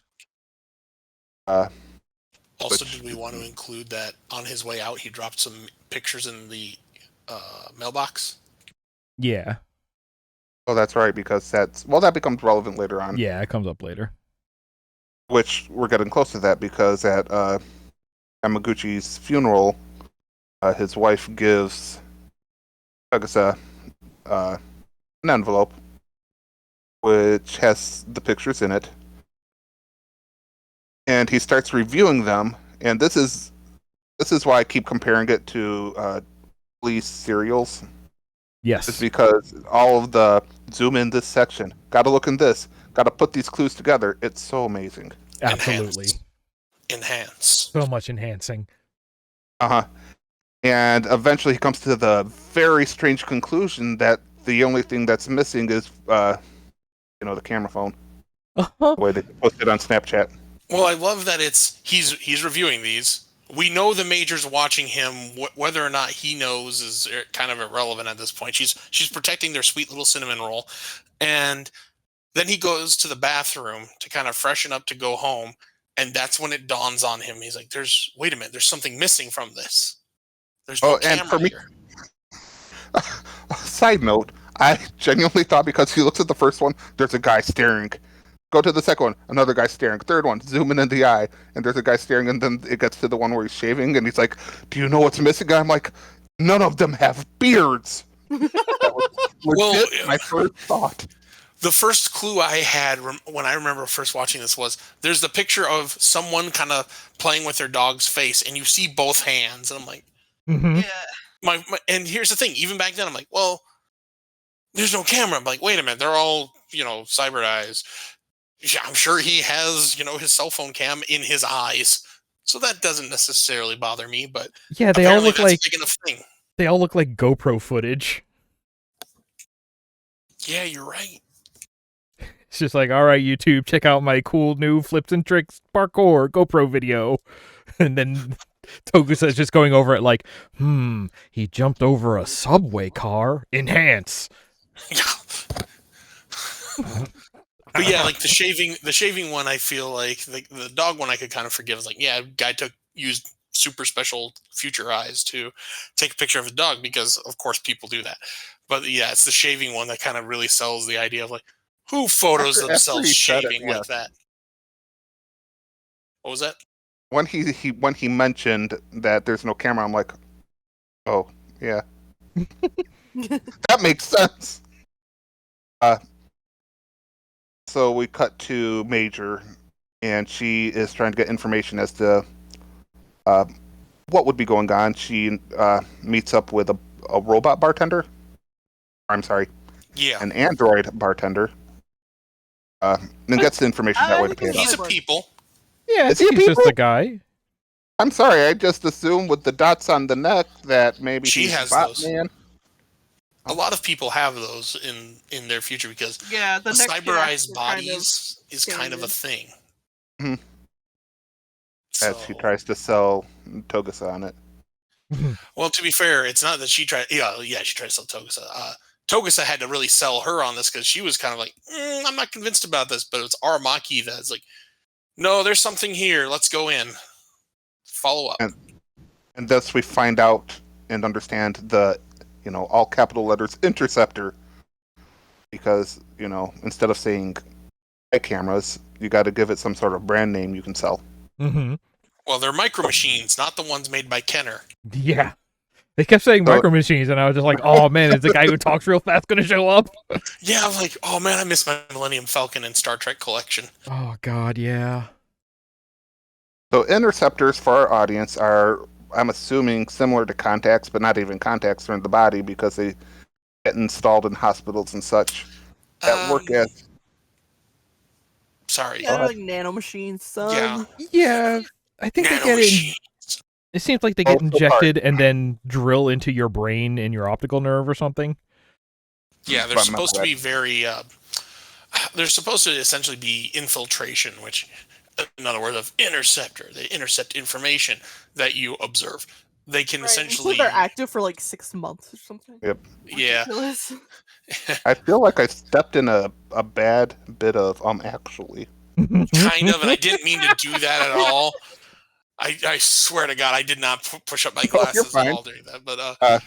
Also, did we want to include that on his way out, he dropped some pictures in the mailbox? Yeah. Oh, that's right, because that becomes relevant later on. Yeah, it comes up later. Which we're getting close to that because at Yamaguchi's funeral, his wife gives Togusa an envelope which has the pictures in it, and he starts reviewing them. And this is why I keep comparing it to police serials. Yes. It's because all of the zoom in this section, gotta look in this, gotta put these clues together. It's so amazing. Absolutely. Enhance. So much enhancing. Uh-huh. And eventually he comes to the very strange conclusion that the only thing that's missing is, the camera phone. The way they posted on Snapchat. Well, I love that he's reviewing these. We know the major's watching him. Whether or not he knows is kind of irrelevant at this point. She's protecting their sweet little cinnamon roll, and then he goes to the bathroom to kind of freshen up to go home, and that's when it dawns on him. He's like, wait a minute, there's something missing from this. There's no camera and for me, here. Side note, I genuinely thought because he looks at the first one, there's a guy staring. Go to the second one, another guy staring. Third one, zoom in the eye, and there's a guy staring, and then it gets to the one where he's shaving, and he's like, "Do you know what's missing?" I'm like, "None of them have beards." That was legit my first thought. The first clue I had when I remember first watching this was there's the picture of someone kind of playing with their dog's face, and you see both hands, and I'm like, Yeah. and here's the thing, even back then, I'm like, well, there's no camera. I'm like, wait a minute, they're all, cyber eyes. Yeah, I'm sure he has, his cell phone cam in his eyes. So that doesn't necessarily bother me, but yeah, they all look that's like a big enough thing. They all look like GoPro footage. Yeah, you're right. It's just like, all right, YouTube, check out my cool new flips and tricks parkour GoPro video. And then Togusa's just going over it like, he jumped over a subway car. Enhance. But yeah, like the shaving one, I feel like the dog one I could kind of forgive. It's like, yeah, guy used super special future eyes to take a picture of his dog because of course people do that. But yeah, it's the shaving one that kind of really sells the idea of like, who photos After themselves he said it, shaving yeah. like that? What was that? When he mentioned that there's no camera, I'm like, oh yeah, that makes sense. So we cut to Major, and she is trying to get information as to what would be going on. She meets up with a robot bartender. I'm sorry, Yeah, an android bartender. And gets the information that way to pay it he's off. a people. Yeah, I Is think he a he's just people? a guy. I'm sorry, I just assumed with the dots on the neck that maybe She he's has bot those. man. A lot of people have those in their future because Yeah, the next cyberized bodies is kind of a thing. Mhm. So, As she tries to sell Togusa on it. well, to be fair, it's not that she tried. Yeah, she tried to sell Togusa. Togusa had to really sell her on this because she was kind of like, I'm not convinced about this. But it's Aramaki that's like, no, there's something here. Let's go in. Follow up. And thus we find out and understand the, all capital letters Interceptor. Because, instead of saying cameras, you got to give it some sort of brand name you can sell. Mm-hmm. Well, they're micro machines, not the ones made by Kenner. Yeah. They kept saying micro machines, and I was just like, oh man, is the guy who talks real fast going to show up? Yeah, I'm like, oh man, I miss my Millennium Falcon and Star Trek collection. Oh god, yeah. So interceptors for our audience are, I'm assuming, similar to contacts, but not even contacts are in the body because they get installed in hospitals and such that work as... Sorry. Yeah, they're like nanomachines, son. Yeah, I think they get in. It seems like they get injected and then drill into your brain and your optical nerve or something. Yeah, they're supposed to be very... they're supposed to essentially be infiltration, which, in other words, of interceptor. They intercept information that you observe. They can essentially... So they're active for like 6 months or something. Yep. Yeah. I feel like I stepped in a bad bit of actually. Kind of, and I didn't mean to do that at all. I swear to God, I did not push up my glasses at all during that. But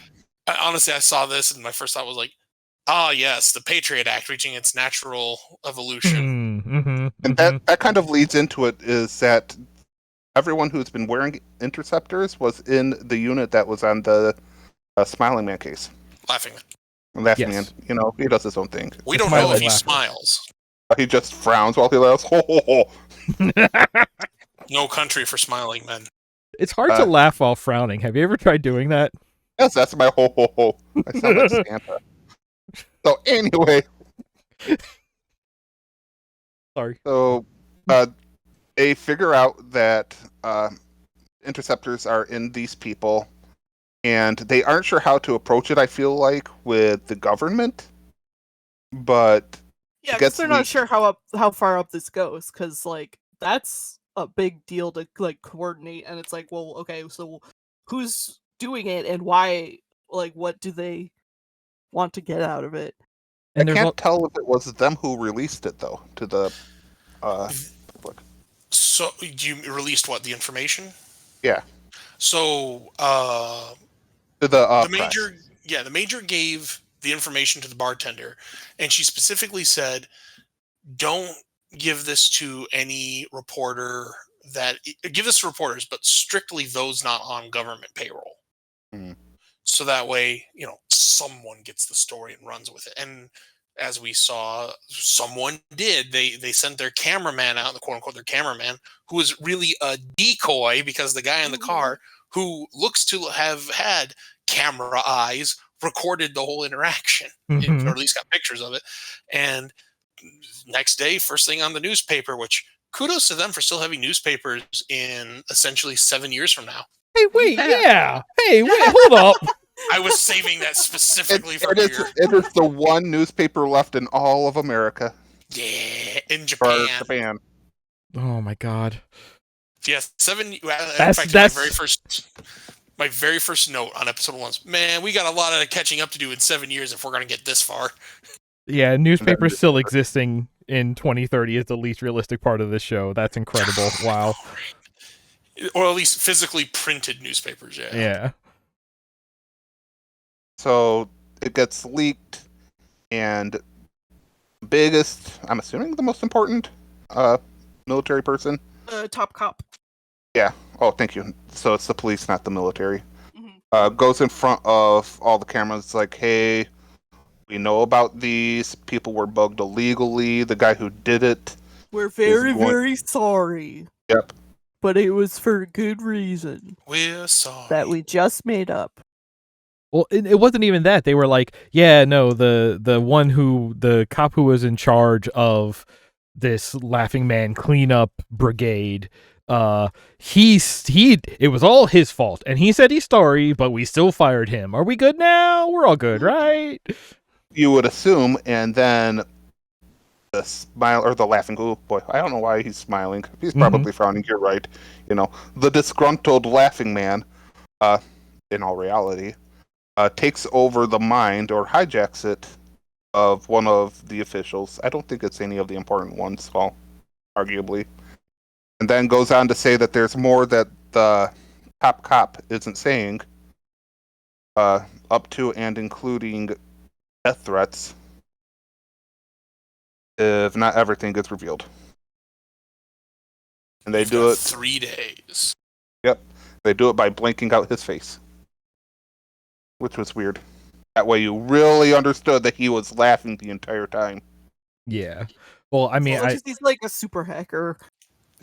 honestly, I saw this, and my first thought was like, yes, the Patriot Act reaching its natural evolution. Mm-hmm. And that kind of leads into it, is that everyone who's been wearing interceptors was in the unit that was on the Smiling Man case. Laughing Man. He does his own thing. We don't know if he smiles. He just frowns while he laughs. Ho, ho, ho. No country for smiling men. It's hard to laugh while frowning. Have you ever tried doing that? Yes, that's my ho, ho, ho. I sound like Santa. So anyway. Sorry. So they figure out that interceptors are in these people, and they aren't sure how to approach it, I feel like, with the government. But yeah, because they're not sure how far up this goes, because like that's a big deal to like coordinate, and it's like, well, okay, so who's doing it and why? Like, what do they want to get out of it? And I can't tell if it was them who released it though to the public. So you released what, the information? Yeah. So to the major, the major gave the information to the bartender, and she specifically said, "Don't give this to any reporter. Give this to reporters, but strictly those not on government payroll." Mm. So that way, someone gets the story and runs with it. And as we saw, someone did. They sent their cameraman out, the quote unquote their cameraman, who was really a decoy because the guy in the car who looks to have had camera eyes recorded the whole interaction, or at least got pictures of it. And next day, first thing on the newspaper, which kudos to them for still having newspapers in essentially 7 years from now. Hey, wait, Hey, wait, hold up. I was saving that specifically for here. It is the one newspaper left in all of America. Yeah, in Japan. Oh my god. Yes, 7. In That's my very first note on episode 1. Man, we got a lot of catching up to do in 7 years if we're going to get this far. Yeah, newspapers still existing in 2030 is the least realistic part of this show. That's incredible. Wow. Or at least physically printed newspapers, yeah. Yeah. So it gets leaked, and biggest, I'm assuming the most important military person. Top cop. Yeah. Oh, thank you. So it's the police, not the military. Mhm. Goes in front of all the cameras. It's like, hey, we know about these. People were bugged illegally. The guy who did it. We're very, going- very sorry. Yep. But it was for good reason We're sorry. that we just made up. Well, it wasn't even that. They were like, yeah, no, the cop who was in charge of this Laughing Man cleanup brigade, it was all his fault, and he said he's sorry, but we still fired him. Are we good now? We're all good, right? You would assume, and then the smile or the laughing. Oh boy, I don't know why he's smiling. He's probably frowning. You're right. The disgruntled laughing man, in all reality, takes over the mind or hijacks it of one of the officials. I don't think it's any of the important ones, well, arguably. And then goes on to say that there's more that the top cop isn't saying, up to and including death threats, if not everything gets revealed. And they You've do got it. 3 days. Yep. They do it by blanking out his face, which was weird. That way you really understood that he was laughing the entire time. Yeah. Well, I mean, Well, he's like a super hacker.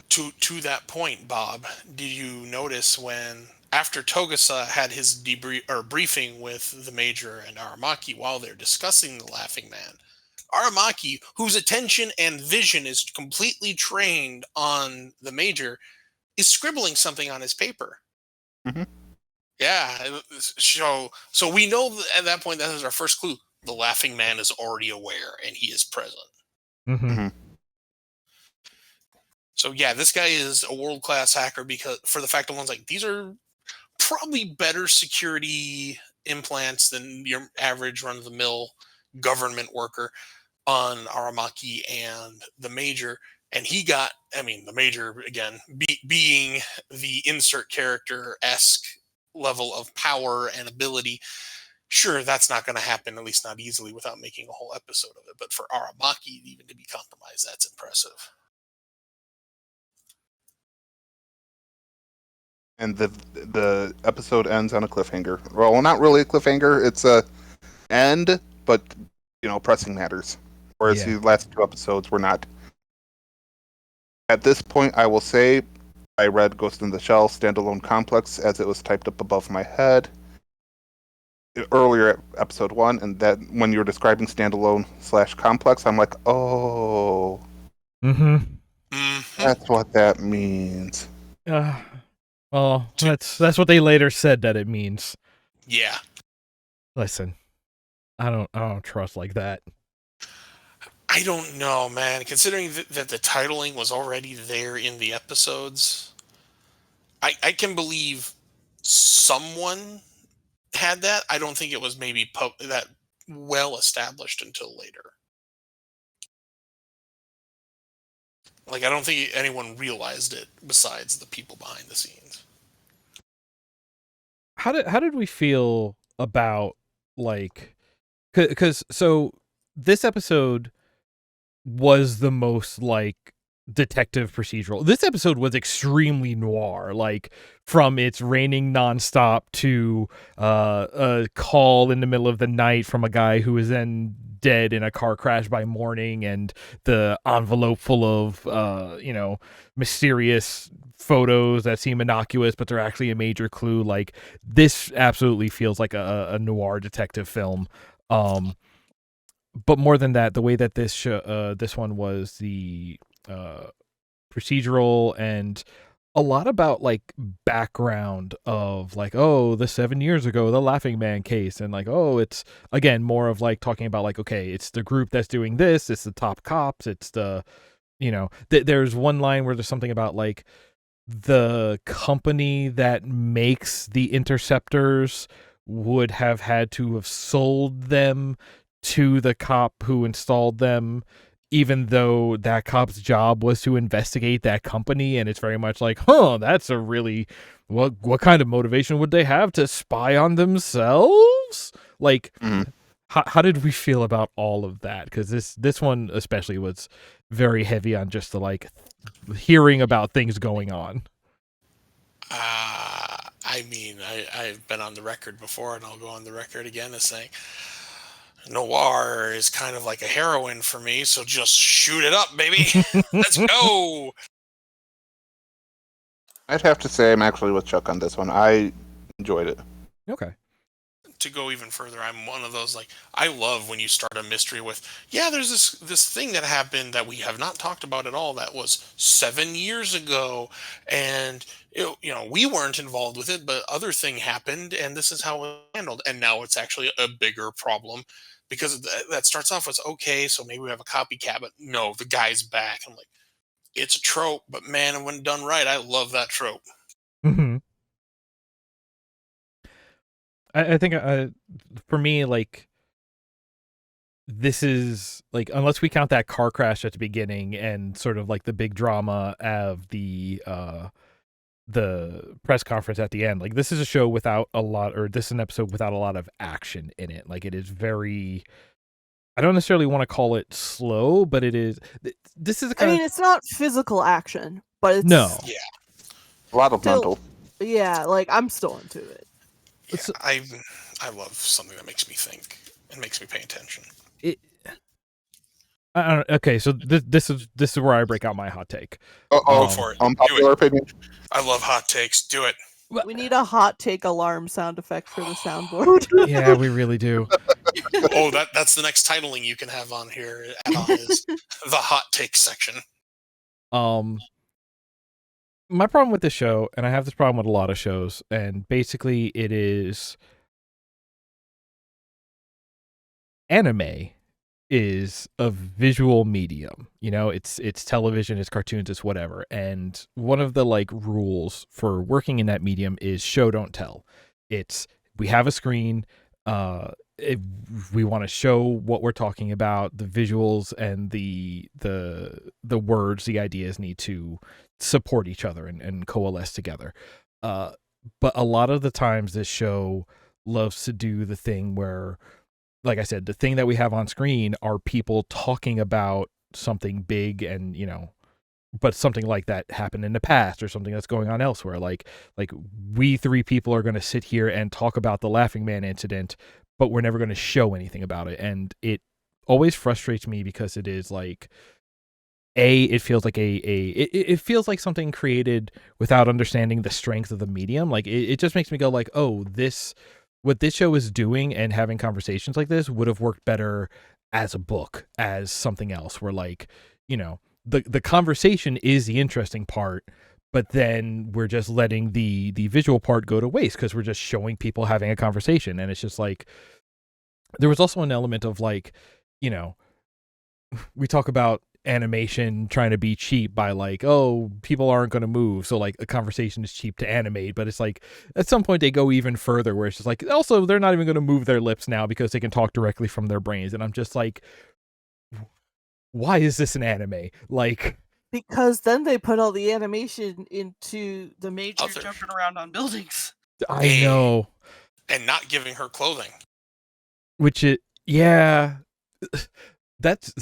To that point, Bob, did you notice when after Togasa had his briefing with the Major and Aramaki while they're discussing the Laughing Man, Aramaki, whose attention and vision is completely trained on the Major, is scribbling something on his paper. Mhm. Yeah, so we know at that point that is our first clue. The Laughing Man is already aware and he is present. So yeah, this guy is a world-class hacker because for the fact of one's like, these are probably better security implants than your average run-of-the-mill government worker on Aramaki and the Major. And he got, the Major, again, being the insert character-esque level of power and ability, sure, that's not going to happen, at least not easily, without making a whole episode of it. But for Aramaki even to be compromised, that's impressive. And the episode ends on a cliffhanger. Well, not really a cliffhanger. It's a end, but pressing matters. Whereas the last 2 episodes were not. At this point, I will say I read Ghost in the Shell standalone complex as it was typed up above my head earlier at episode 1, and that when you were describing standalone/complex, I'm like, oh, that's what that means. Well, that's what they later said that it means. Yeah. Listen, I don't trust like that. I don't know, man. Considering that the titling was already there in the episodes, I can believe someone had that. I don't think it was maybe that well established until later. Like, I don't think anyone realized it besides the people behind the scenes. How did we feel about, like, because so this episode was the most like detective procedural. This episode was extremely noir, like from it's raining nonstop to a call in the middle of the night from a guy who is then dead in a car crash by morning, and the envelope full of mysterious photos that seem innocuous but they're actually a major clue. Like, this absolutely feels like a noir detective film. But more than that, the way that this one was the procedural and a lot about like background of like, oh, the 7 years ago, the Laughing Man case, and like, oh, it's again more of like talking about like, okay, it's the group that's doing this, it's the top cops, it's the there's one line where there's something about like the company that makes the interceptors would have had to have sold them to the cop who installed them, even though that cop's job was to investigate that company. And it's very much like, that's a really, what kind of motivation would they have to spy on themselves? Like, how did we feel about all of that? Because this one especially was very heavy on just the like hearing about things going on. I mean, I've been on the record before, and I'll go on the record again as saying noir is kind of like a heroin for me. So just shoot it up, baby. Let's go. I'd have to say I'm actually with Chuck on this one. I enjoyed it. Okay. To go even further, I'm one of those, like, I love when you start a mystery with, yeah, there's this thing that happened that we have not talked about at all that was 7 years ago, and we weren't involved with it, but other thing happened, and this is how it was handled, and now it's actually a bigger problem because that starts off as okay, so maybe we have a copycat, but no, the guy's back. I'm like, it's a trope, but man, when done right, I love that trope. Mm-hmm. I think for me, like, this is like, unless we count that car crash at the beginning and sort of like the big drama of the press conference at the end, like, this is a show without a lot, or this is an episode without a lot of action in it. Like, it is very, I don't necessarily want to call it slow, but it is. This is the kind I mean, it's not physical action, but it's No. Yeah. A lot of still, mental. yeah, like, I'm still into it. Yeah, I love something that makes me think and makes me pay attention. I don't know, okay, so this is where I break out my hot take. Go for it. Unpopular opinion. I love hot takes. Do it. We need a hot take alarm sound effect for the soundboard. Yeah, we really do. Oh, that's the next titling you can have on here. Add-on is the hot take section. My problem with this show, and I have this problem with a lot of shows, and basically it is anime is a visual medium. It's television, it's cartoons, it's whatever. And one of the like rules for working in that medium is show don't tell. It's, we have a screen, if we want to show what we're talking about, the visuals and the words, the ideas need to support each other and coalesce together. But a lot of the times this show loves to do the thing where, like I said, the thing that we have on screen are people talking about something big, and but something like that happened in the past or something that's going on elsewhere. Like we three people are going to sit here and talk about the Laughing Man incident, but we're never going to show anything about it. And it always frustrates me because it is like, it feels like it feels like something created without understanding the strength of the medium. Like it just makes me go like, oh, what this show is doing and having conversations like this would have worked better as a book, as something else, where like, the conversation is the interesting part, but then we're just letting the visual part go to waste because we're just showing people having a conversation. And it's just like, there was also an element of like, we talk about animation trying to be cheap by like, oh, people aren't going to move, so like a conversation is cheap to animate. But it's like, at some point they go even further where it's just like, also they're not even going to move their lips now because they can talk directly from their brains. And I'm just like, why is this an anime? Like, because then they put all the animation into the major jumping around on buildings. I know. And not giving her clothing. Which yeah. That's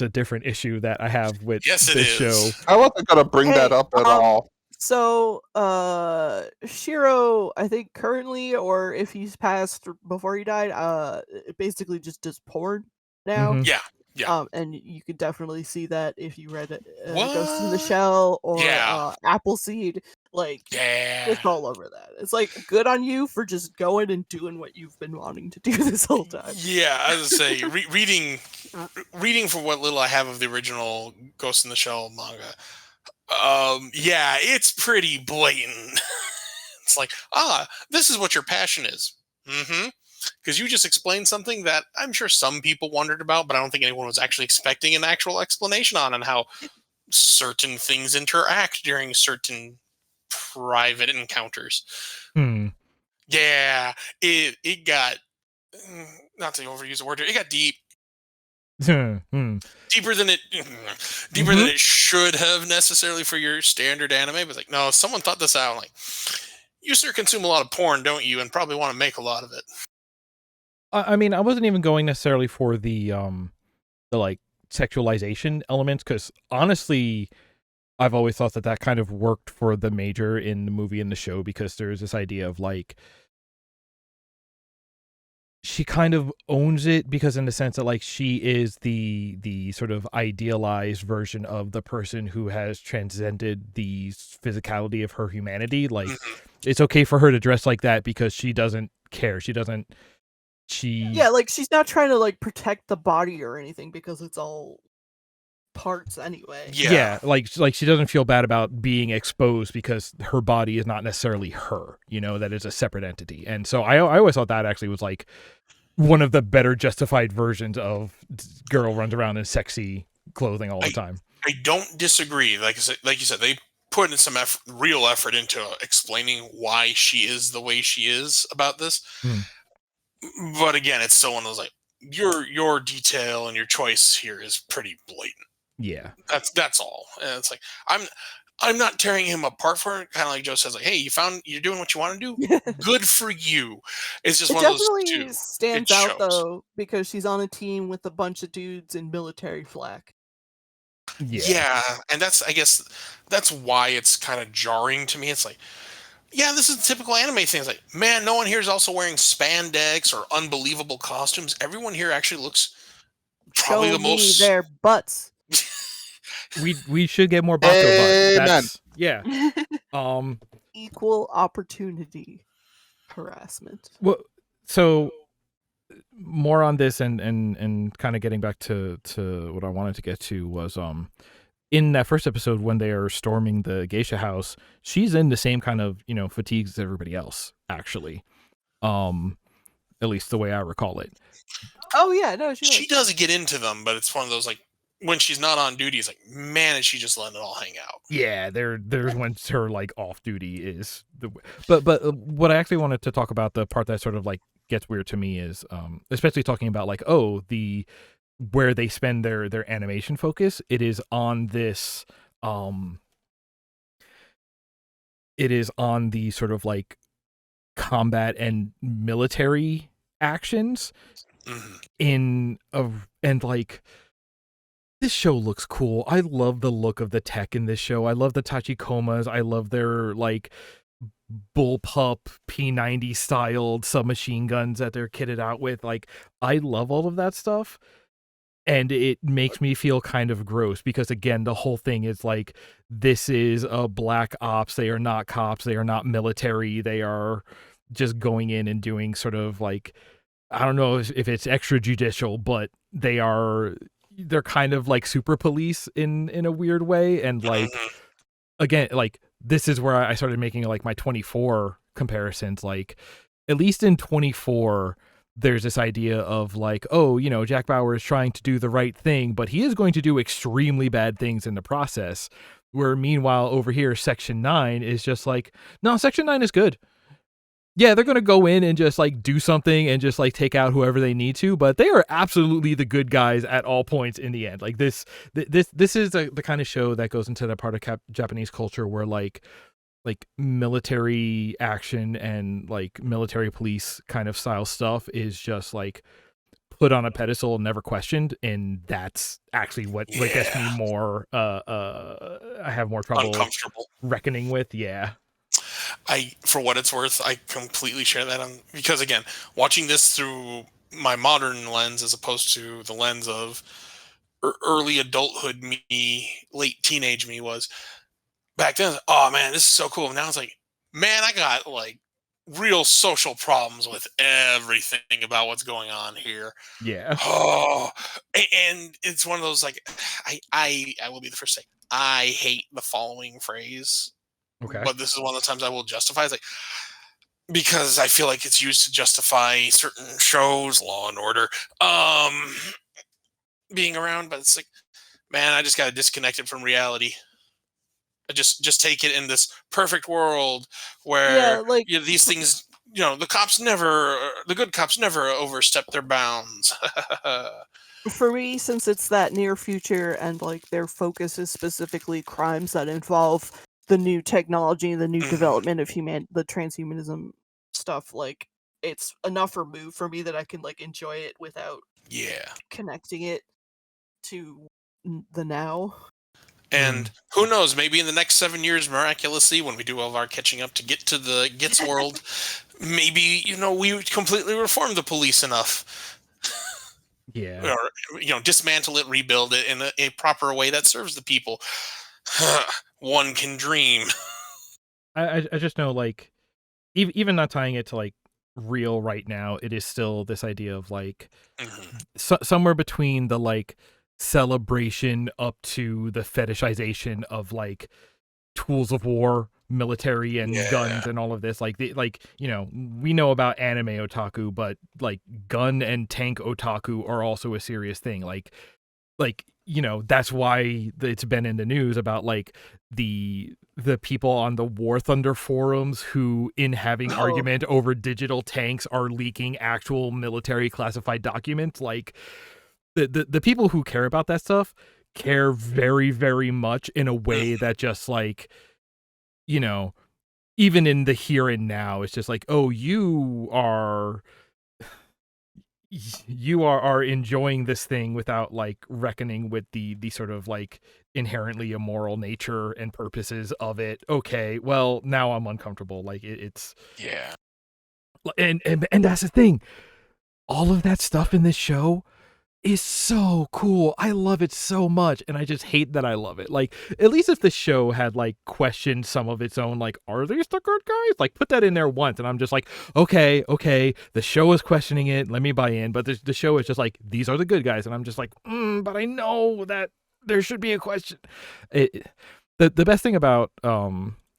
a different issue that I have with this show. I wasn't gonna bring that up at all. So Shiro, I think currently, or if he's passed before he died, basically just does porn now. Mm-hmm. Yeah. And you could definitely see that if you read Ghost in the Shell or Appleseed. Like, it's all over that. It's like, good on you for just going and doing what you've been wanting to do this whole time. Yeah, I was gonna say, reading from what little I have of the original Ghost in the Shell manga. Yeah, it's pretty blatant. It's like, this is what your passion is. Mm-hmm. Because you just explained something that I'm sure some people wondered about, but I don't think anyone was actually expecting an actual explanation on, and how certain things interact during certain private encounters. Yeah, it got, not to overuse the word here, it got deep. Deeper than it should have necessarily for your standard anime. But like, no, someone thought this out. Like, you sir consume a lot of porn, don't you? And probably want to make a lot of it. I mean, I wasn't even going necessarily for the like sexualization elements, because honestly, I've always thought that kind of worked for the Major in the movie and the show, because there's this idea of like she kind of owns it, because in the sense that like she is the sort of idealized version of the person who has transcended the physicality of her humanity. Like it's okay for her to dress like that because she doesn't care. Yeah, like she's not trying to like protect the body or anything because it's all parts anyway. Yeah. like she doesn't feel bad about being exposed because her body is not necessarily her, that is a separate entity. And so I always thought that actually was like one of the better justified versions of girl runs around in sexy clothing all the time. I don't disagree. Like you said, they put in some real effort into explaining why she is the way she is about this. But again, it's still one of those like your detail and your choice here is pretty blatant. Yeah, that's all. And it's like I'm not tearing him apart for it. Kind of like Joe says, like, hey, you're doing what you want to do. Good for you. It's just It one of those definitely two. stands It out shows. though because she's on a team with a bunch of dudes in military flak. Yeah, and I guess that's why it's kind of jarring to me. It's like, yeah, this is a typical anime thing. It's like, man, no one here is also wearing spandex or unbelievable costumes. Everyone here actually looks probably Show the me most. their butts. we should get more Bato butts. Equal opportunity harassment. Well, so more on this and kind of getting back to what I wanted to get to was in that first episode when they are storming the geisha house, she's in the same kind of fatigues as everybody else, actually, at least the way I recall it. Oh yeah, no, she does get into them, but it's one of those like when she's not on duty, it's like, man, is she just letting it all hang out? Yeah, there's when her like off duty is but what I actually wanted to talk about, the part that sort of like gets weird to me is especially talking about like where they spend their animation focus, it is on this it is on the sort of like combat and military actions and like this show looks cool. I love the look of the tech in this show. I love the Tachikomas. I love their like bullpup P90 styled submachine guns that they're kitted out with. Like I love all of that stuff. And it makes me feel kind of gross because again, the whole thing is like, this is a black ops. They are not cops. They are not military. They are just going in and doing sort of like, I don't know if it's extrajudicial, but they're kind of like super police in a weird way. And like, again, like this is where I started making like my 24 comparisons. Like at least in 24, there's this idea of like, oh, Jack Bauer is trying to do the right thing, but he is going to do extremely bad things in the process. Where meanwhile over here, Section 9 is just like, no, Section 9 is good. Yeah, they're going to go in and just like do something and just like take out whoever they need to, but they are absolutely the good guys at all points in the end. Like this is the kind of show that goes into that part of Japanese culture where like military action and like military police kind of style stuff is just like put on a pedestal and never questioned, and that's actually what gets me more I have more trouble uncomfortable reckoning with. For what it's worth, I completely share that because again, watching this through my modern lens as opposed to the lens of early adulthood me, late teenage me was back then. Oh man, this is so cool. Now it's like, man, I got like real social problems with everything about what's going on here. Yeah. Oh, and it's one of those like, I will be the first to say I hate the following phrase. Okay. But this is one of the times I will justify. It's like, because I feel like it's used to justify certain shows, Law and Order, being around. But it's like, man, I just got to disconnect it from reality. I just take it in this perfect world where these things, the good cops never overstep their bounds. For me, since it's that near future and like their focus is specifically crimes that involve the new technology, the new development of the transhumanism stuff, like it's enough removed for me that I can like enjoy it without Yeah. connecting it to the now. And who knows, maybe in the next 7 years, miraculously, when we do all of our catching up to get to the Gits world, maybe, we would completely reform the police enough. Yeah. Or, dismantle it, rebuild it in a proper way that serves the people. One can dream. I just know, like, even not tying it to, like, real right now, it is still this idea of, like, somewhere between the, like, celebration up to the fetishization of, like, tools of war, military and guns and all of this. Like, we know about anime otaku, but, like, gun and tank otaku are also a serious thing. Like, that's why it's been in the news about, like, the people on the War Thunder forums who, in having argument over digital tanks, are leaking actual military classified documents. Like, the people who care about that stuff care very, very much in a way that just, like, even in the here and now, it's just like, oh, you are enjoying this thing without, like, reckoning with the sort of, like, inherently immoral nature and purposes of it. Okay, well, now I'm uncomfortable. Like, it's and that's the thing. All of that stuff in this show is so cool. I love it so much, and I just hate that I love it. Like, at least if the show had, like, questioned some of its own, like, are these the good guys? Like, put that in there once, and I'm just like, okay, the show is questioning it, let me buy in. But the show is just like, these are the good guys, and I'm just like, but I know that there should be a question. The best thing about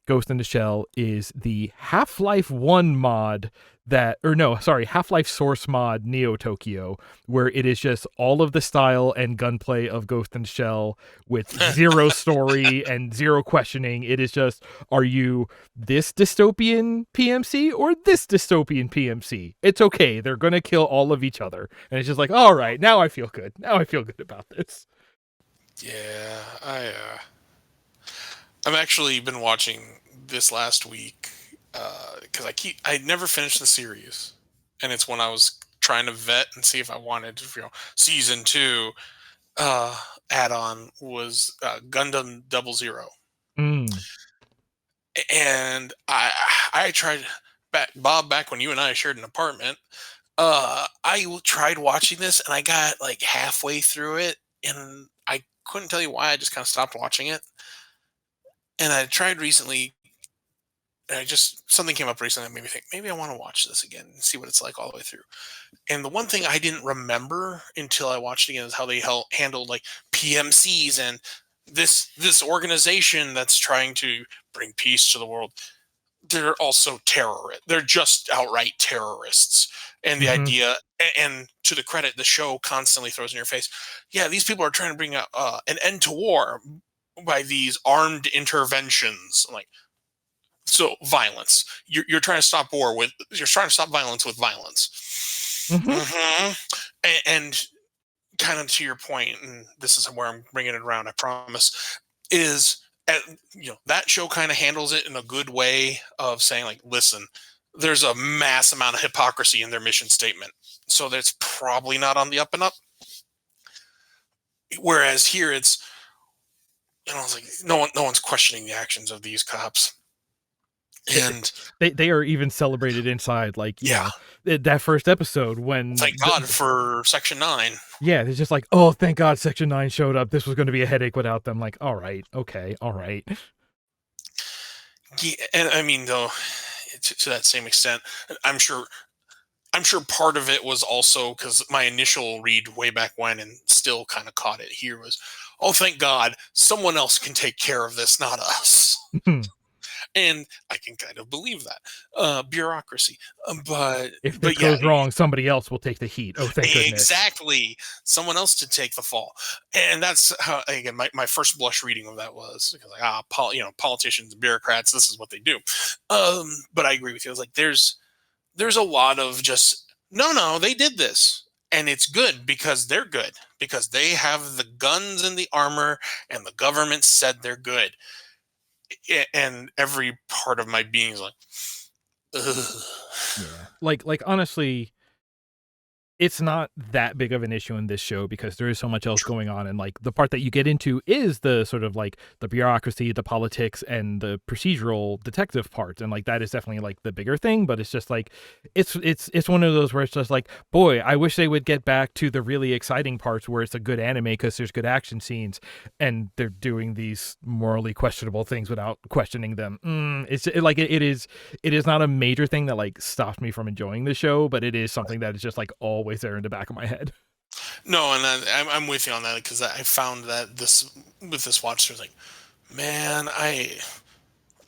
Ghost in the Shell is the Half-Life 1 mod Half-Life Source mod Neo Tokyo, where it is just all of the style and gunplay of Ghost in the Shell with zero story and zero questioning. It is just, are you this dystopian PMC or this dystopian PMC? It's okay. They're going to kill all of each other. And it's just like, all right, now I feel good. Now I feel good about this. Yeah, I've actually been watching this last week because I never finished the series, and it's when I was trying to vet and see if I wanted season 2 add-on was Gundam 00. And I tried back when you and I shared an apartment. I tried watching this, and I got like halfway through it, and I couldn't tell you why. I just kind of stopped watching it. And I tried recently, and something came up recently that made me think maybe I want to watch this again and see what it's like all the way through. And the one thing I didn't remember until I watched it again is how they handled like PMCs and this organization that's trying to bring peace to the world. They're also terrorists. They're just outright terrorists. And the idea, and to the credit, the show constantly throws in your face, yeah, these people are trying to bring an end to war by these armed interventions. Like, so violence. You're trying to stop you're trying to stop violence with violence. And kind of to your point, and this is where I'm bringing it around, I promise, is that show kind of handles it in a good way of saying, like, listen, there's a mass amount of hypocrisy in their mission statement, so that's probably not on the up and up. Whereas here it's it's like no one's questioning the actions of these cops. And they are even celebrated inside, like, that first episode when thank God for Section 9. Yeah, they're just like, oh, thank God Section 9 showed up. This was going to be a headache without them. Like, all right, okay, all right. Yeah, and I mean, though, to that same extent, I'm sure part of it was also because my initial read way back when, and still kind of caught it here, was, oh, thank God someone else can take care of this, not us. And I can kind of believe that bureaucracy, but if it goes wrong, somebody else will take the heat. Oh, thank goodness! Exactly, someone else to take the fall, and that's how, again, my first blush reading of that was like, politicians and bureaucrats, this is what they do. But I agree with you. I was like, there's a lot of just no, they did this, and it's good because they're good because they have the guns and the armor, and the government said they're good. And every part of my being is like, ugh. Yeah, like honestly, it's not that big of an issue in this show because there is so much else going on, and like the part that you get into is the sort of like the bureaucracy, the politics, and the procedural detective part, and like that is definitely like the bigger thing. But it's just like it's one of those where it's just like, boy, I wish they would get back to the really exciting parts where it's a good anime because there's good action scenes and they're doing these morally questionable things without questioning them. It is not a major thing that like stopped me from enjoying the show, but it is something that is just like always there in the back of my head. No, and I'm with you on that because I found that with this watch, there's like, man, I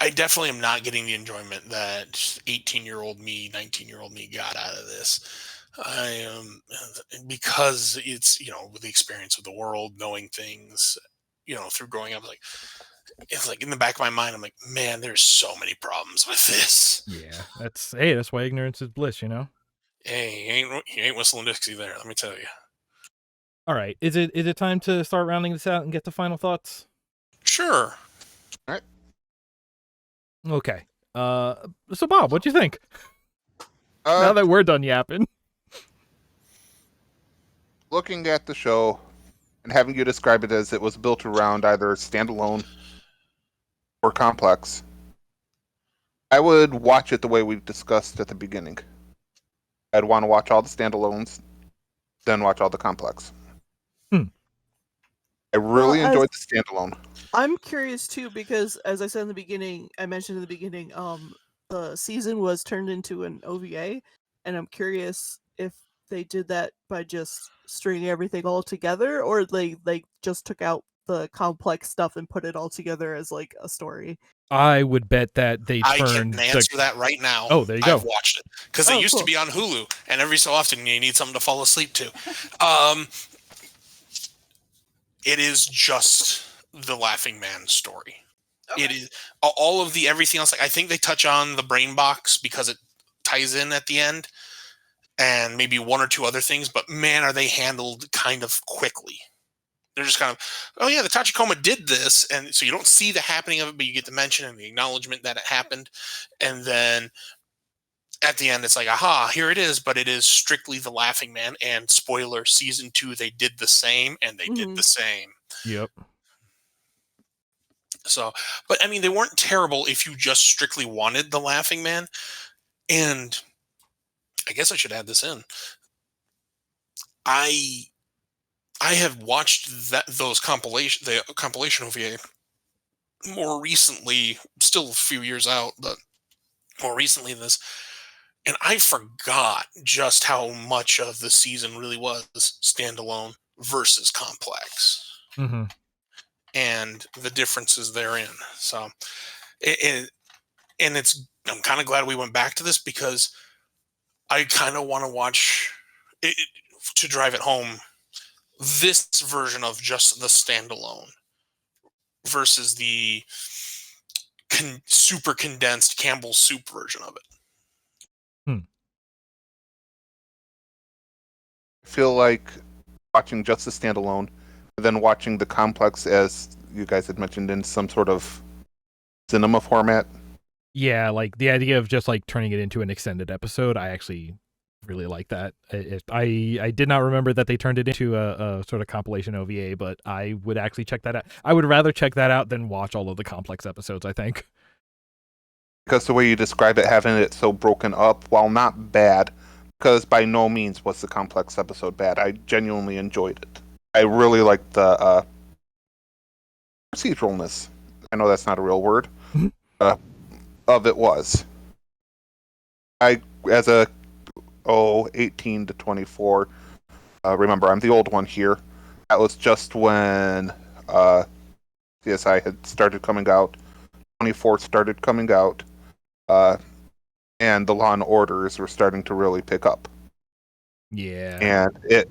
definitely am not getting the enjoyment that 18-year-old me, 19-year-old me got out of this. I am because it's with the experience of the world, knowing things, through growing up, like it's like in the back of my mind, I'm like, man, there's so many problems with this. Yeah, that's why ignorance is bliss, you know. Hey, he ain't whistling Dixie there. Let me tell you. All right, is it time to start rounding this out and get the final thoughts? Sure. All right. Okay. So Bob, what do you think? Now that we're done yapping. Looking at the show and having you describe it as it was built around either standalone or complex, I would watch it the way we discussed at the beginning. I'd want to watch all the standalones, then watch all the complex. I really enjoyed the standalone. I'm curious too because, as I said in the beginning, I mentioned in the beginning, the season was turned into an OVA, and I'm curious if they did that by just stringing everything all together, or they just took out the complex stuff and put it all together as like a story. I would bet that they I turned. can answer that right now. Oh, there you go. I've watched it because it used to be on Hulu, and every so often you need something to fall asleep to. It is just the Laughing Man story. Okay. It is all of the everything else. Like I think they touch on the brain box because it ties in at the end, and maybe one or two other things. But man, are they handled kind of quickly. They're just kind of, oh yeah, the Tachikoma did this, and so you don't see the happening of it, but you get the mention and the acknowledgement that it happened, and then at the end it's like, aha, here it is, but it is strictly the Laughing Man. And spoiler, season 2 they did the same, and they did the same. Yep. So, but I mean, they weren't terrible if you just strictly wanted the Laughing Man. And I guess I should add this in. I have watched the compilation OVA more recently, still a few years out, but more recently than this, and I forgot just how much of the season really was standalone versus complex, and the differences therein. So, I'm kind of glad we went back to this because I kind of want to watch it to drive it home. This version of just the standalone versus the super condensed Campbell's soup version of it. I feel like watching just the standalone, and then watching the complex, as you guys had mentioned, in some sort of cinema format. Yeah, like the idea of just like turning it into an extended episode, I actually really like that. I did not remember that they turned it into a sort of compilation OVA, but I would actually check that out. I would rather check that out than watch all of the complex episodes, I think. Because the way you describe it, having it so broken up, while not bad, because by no means was the complex episode bad. I genuinely enjoyed it. I really liked the proceduralness. I know that's not a real word. Of it was. I, as a 18 to 24, remember, I'm the old one here. That was just when CSI had started coming out. 24 started coming out. And the Law and Orders were starting to really pick up. Yeah. And it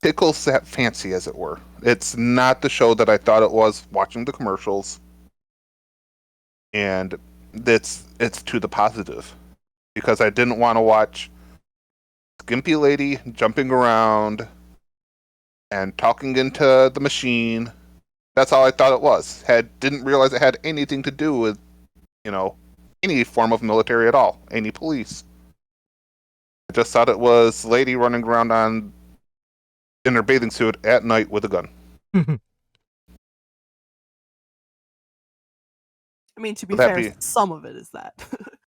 tickles that fancy, as it were. It's not the show that I thought it was watching the commercials. And it's to the positive. Because I didn't want to watch skimpy lady jumping around and talking into the machine. That's all I thought it was. Didn't realize it had anything to do with, any form of military at all, any police. I just thought it was lady running around in her bathing suit at night with a gun. I mean, to be Would that fair, be- some of it is that.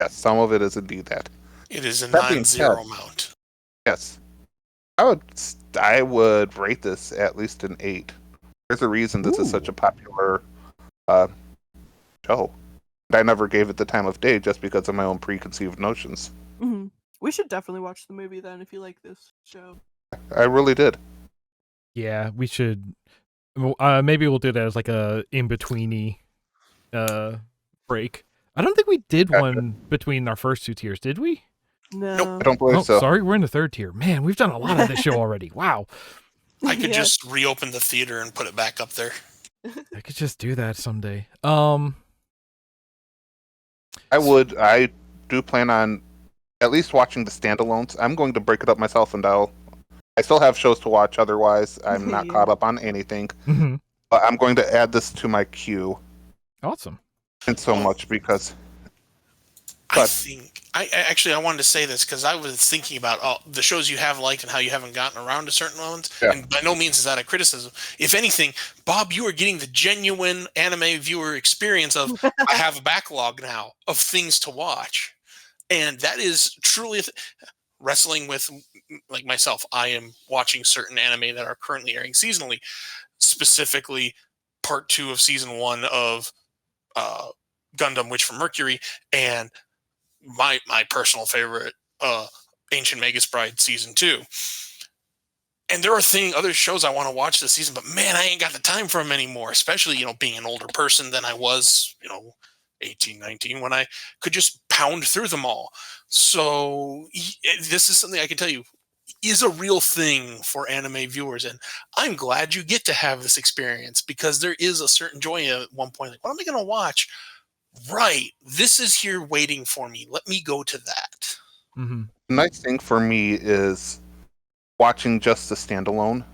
Yes, some of it is indeed that. It is a That being non-zero said- amount. Yes. I would rate this at least an 8. There's a reason this is such a popular show. And I never gave it the time of day just because of my own preconceived notions. Mhm. We should definitely watch the movie then if you like this show. I really did. Yeah, we should. Maybe we'll do that as like a in-betweeny break. I don't think we did Gotcha. one between our first 2 tiers, did we? No. I don't believe Oh, so. sorry, we're in the 3rd tier. Man, we've done a lot of this show already. Wow. I could Yeah. just reopen the theater and put it back up there. I could just do that someday. I do plan on at least watching the standalones. I'm going to break it up myself, and I still have shows to watch. Otherwise, I'm not Yeah. caught up on anything. Mhm. But I'm going to add this to my queue, Awesome. and so much because I wanted to say this because I was thinking about the shows you have liked and how you haven't gotten around to certain ones. Yeah. And by no means is that a criticism. If anything, Bob, you are getting the genuine anime viewer experience of I have a backlog now of things to watch. And that is truly wrestling with, like myself, I am watching certain anime that are currently airing seasonally, specifically part 2 of season 1 of Gundam Witch from Mercury, and my personal favorite, Ancient Magus Bride season 2. And there are other shows I want to watch this season, but man, I ain't got the time for them anymore, especially, being an older person than I was, 18, 19, when I could just pound through them all. So this is something I can tell you is a real thing for anime viewers. And I'm glad you get to have this experience because there is a certain joy at one point. Like, what am I going to watch? Right. This is here waiting for me. Let me go to that. Mm-hmm. the nice thing for me is watching just the standalone.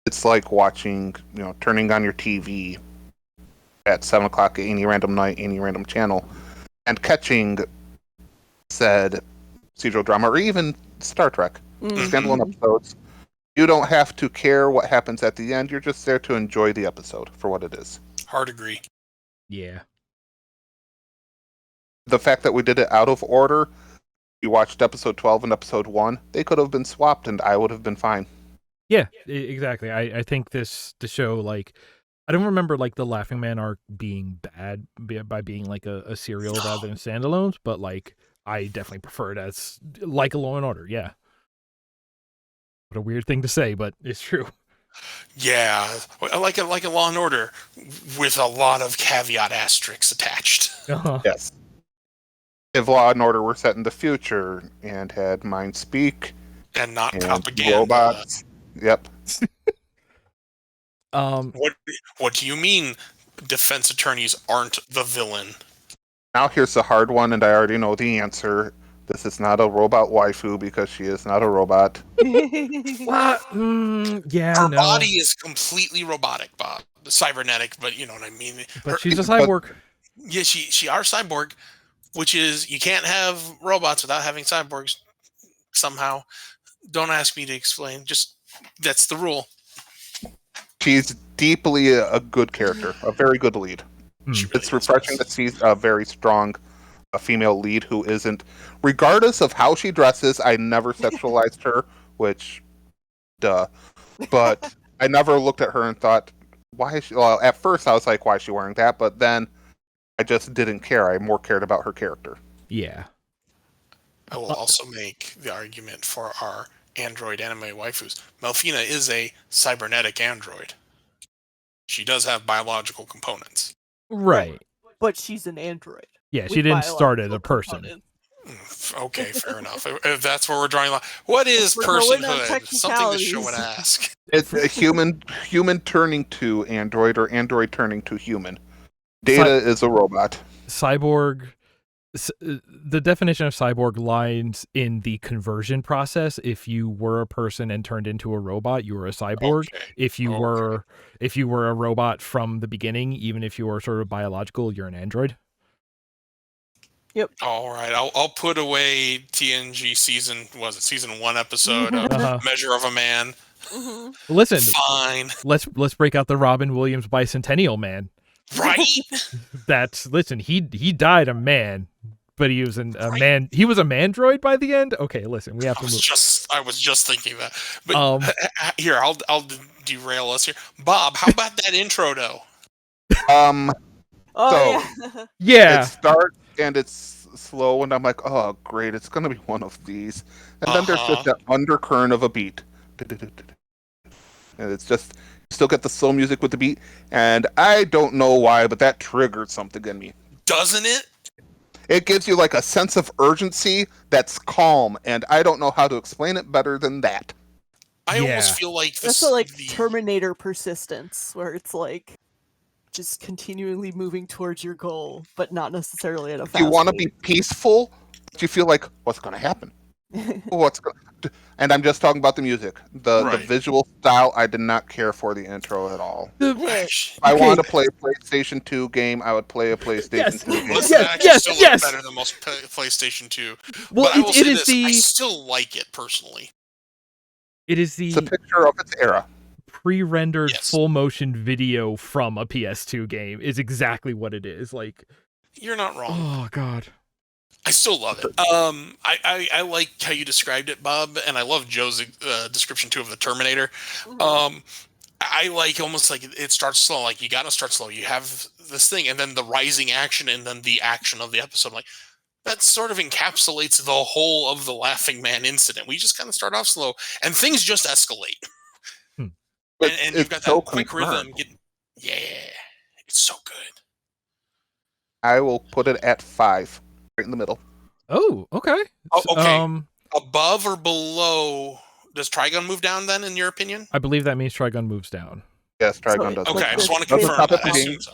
It's like watching, turning on your TV at 7 o'clock any random night, any random channel, and catching said procedural drama or even Star Trek standalone episodes. You don't have to care what happens at the end. You're just there to enjoy the episode for what it is. Hard agree. Yeah. The fact that we did it out of order, you watched episode 12 and episode 1, they could have been swapped and I would have been fine. Yeah, exactly. I think the show, like, I don't remember like the Laughing Man arc being bad by being like a serial rather than standalones, but like I definitely prefer it as like a Law and Order. Yeah. What a weird thing to say, but it's true. Yeah, like a Law and Order with a lot of caveat asterisks attached. Uh-huh. Yes. If Law and Order were set in the future and had mind speak And not and propaganda. robots. Yep. What do you mean defense attorneys aren't the villain? Now here's the hard one, and I already know the answer. This is not a robot waifu because she is not a robot. What? Yeah, Her no. body is completely robotic, Bob. Cybernetic, but you know what I mean. But she's a cyborg. Yeah, she are cyborg, which is you can't have robots without having cyborgs somehow. Don't ask me to explain. Just that's the rule. She's deeply a good character, a very good lead. She really It's is. refreshing to see a very strong female lead who isn't, regardless of how she dresses, I never sexualized her, which, duh. But I never looked at her and thought, why is she, well, at first I was like, why is she wearing that? But then I just didn't care. I more cared about her character. Yeah. I will also make the argument for our android anime waifus. Melfina is a cybernetic android. She does have biological components. Right. But she's an android. Yeah, with she didn't start as a biological person. components. Okay, fair enough. If that's where we're drawing the line. What is We're going on personhood? Something the show would technicalities. ask. It's a human turning to android or android turning to human. Data is a robot. Cyborg. The definition of cyborg lies in the conversion process. If you were a person and turned into a robot, you were a cyborg. Okay. If you were a robot from the beginning, even if you were sort of biological, you're an android. All right, I'll put away TNG season 1 episode of Uh-huh. Measure of a Man. Mhm. Listen, Fine, let's break out the Robin Williams Bicentennial Man. right? Listen, he died a man, but he was a Right. man. He was a mandroid by the end. Okay, listen, we have I to was move. just thinking that. But here, I'll derail us here. Bob, how about that intro though? Oh So- yeah. Yeah, It starts and it's slow, and I'm like, oh, great, it's gonna be one of these. And then there's just that undercurrent of a beat, and it's just you still get the slow music with the beat. And I don't know why, but that triggered something in me. Doesn't it? It gives you like a sense of urgency that's calm, and I don't know how to explain it better than that. I Yeah. almost feel like That's this. the like Terminator persistence, where it's like just continually moving towards your goal, but not necessarily at a fast You want to be peaceful, but you feel like, what's going to happen? What's going to... And I'm just talking about the music. The Right. visual style, I did not care for the intro at all. If I Okay. wanted to play a PlayStation 2 game, I would play a PlayStation 2 game. Listen, Yes, that actually yes, still yes. looks better than most PlayStation 2. Well, But I will it say is this: I still like it personally. it is It's a the picture of its era. pre-rendered Yes. full motion video from a PS2 game. Is exactly what it is. Like, You're not wrong. oh god. I still love it. I like how you described it, Bob, and I love Joe's description too of the Terminator. I like almost like it starts slow. Like you got to start slow. You have this thing, and then the rising action, and then the action of the episode. Like that sort of encapsulates the whole of the Laughing Man incident. We just kind of start off slow, and things just escalate. But And you've got it's so that quick rhythm. concurrent. Yeah, it's so good. I will put it at 5, right in the middle. Oh, okay. Oh, okay. Um, Above or below? Does Trigon move down then, in your opinion? I believe that means Trigun moves down. Yes, Trigon So- does. Okay, Like I just this- want to this- confirm top that. of I the assume game. so.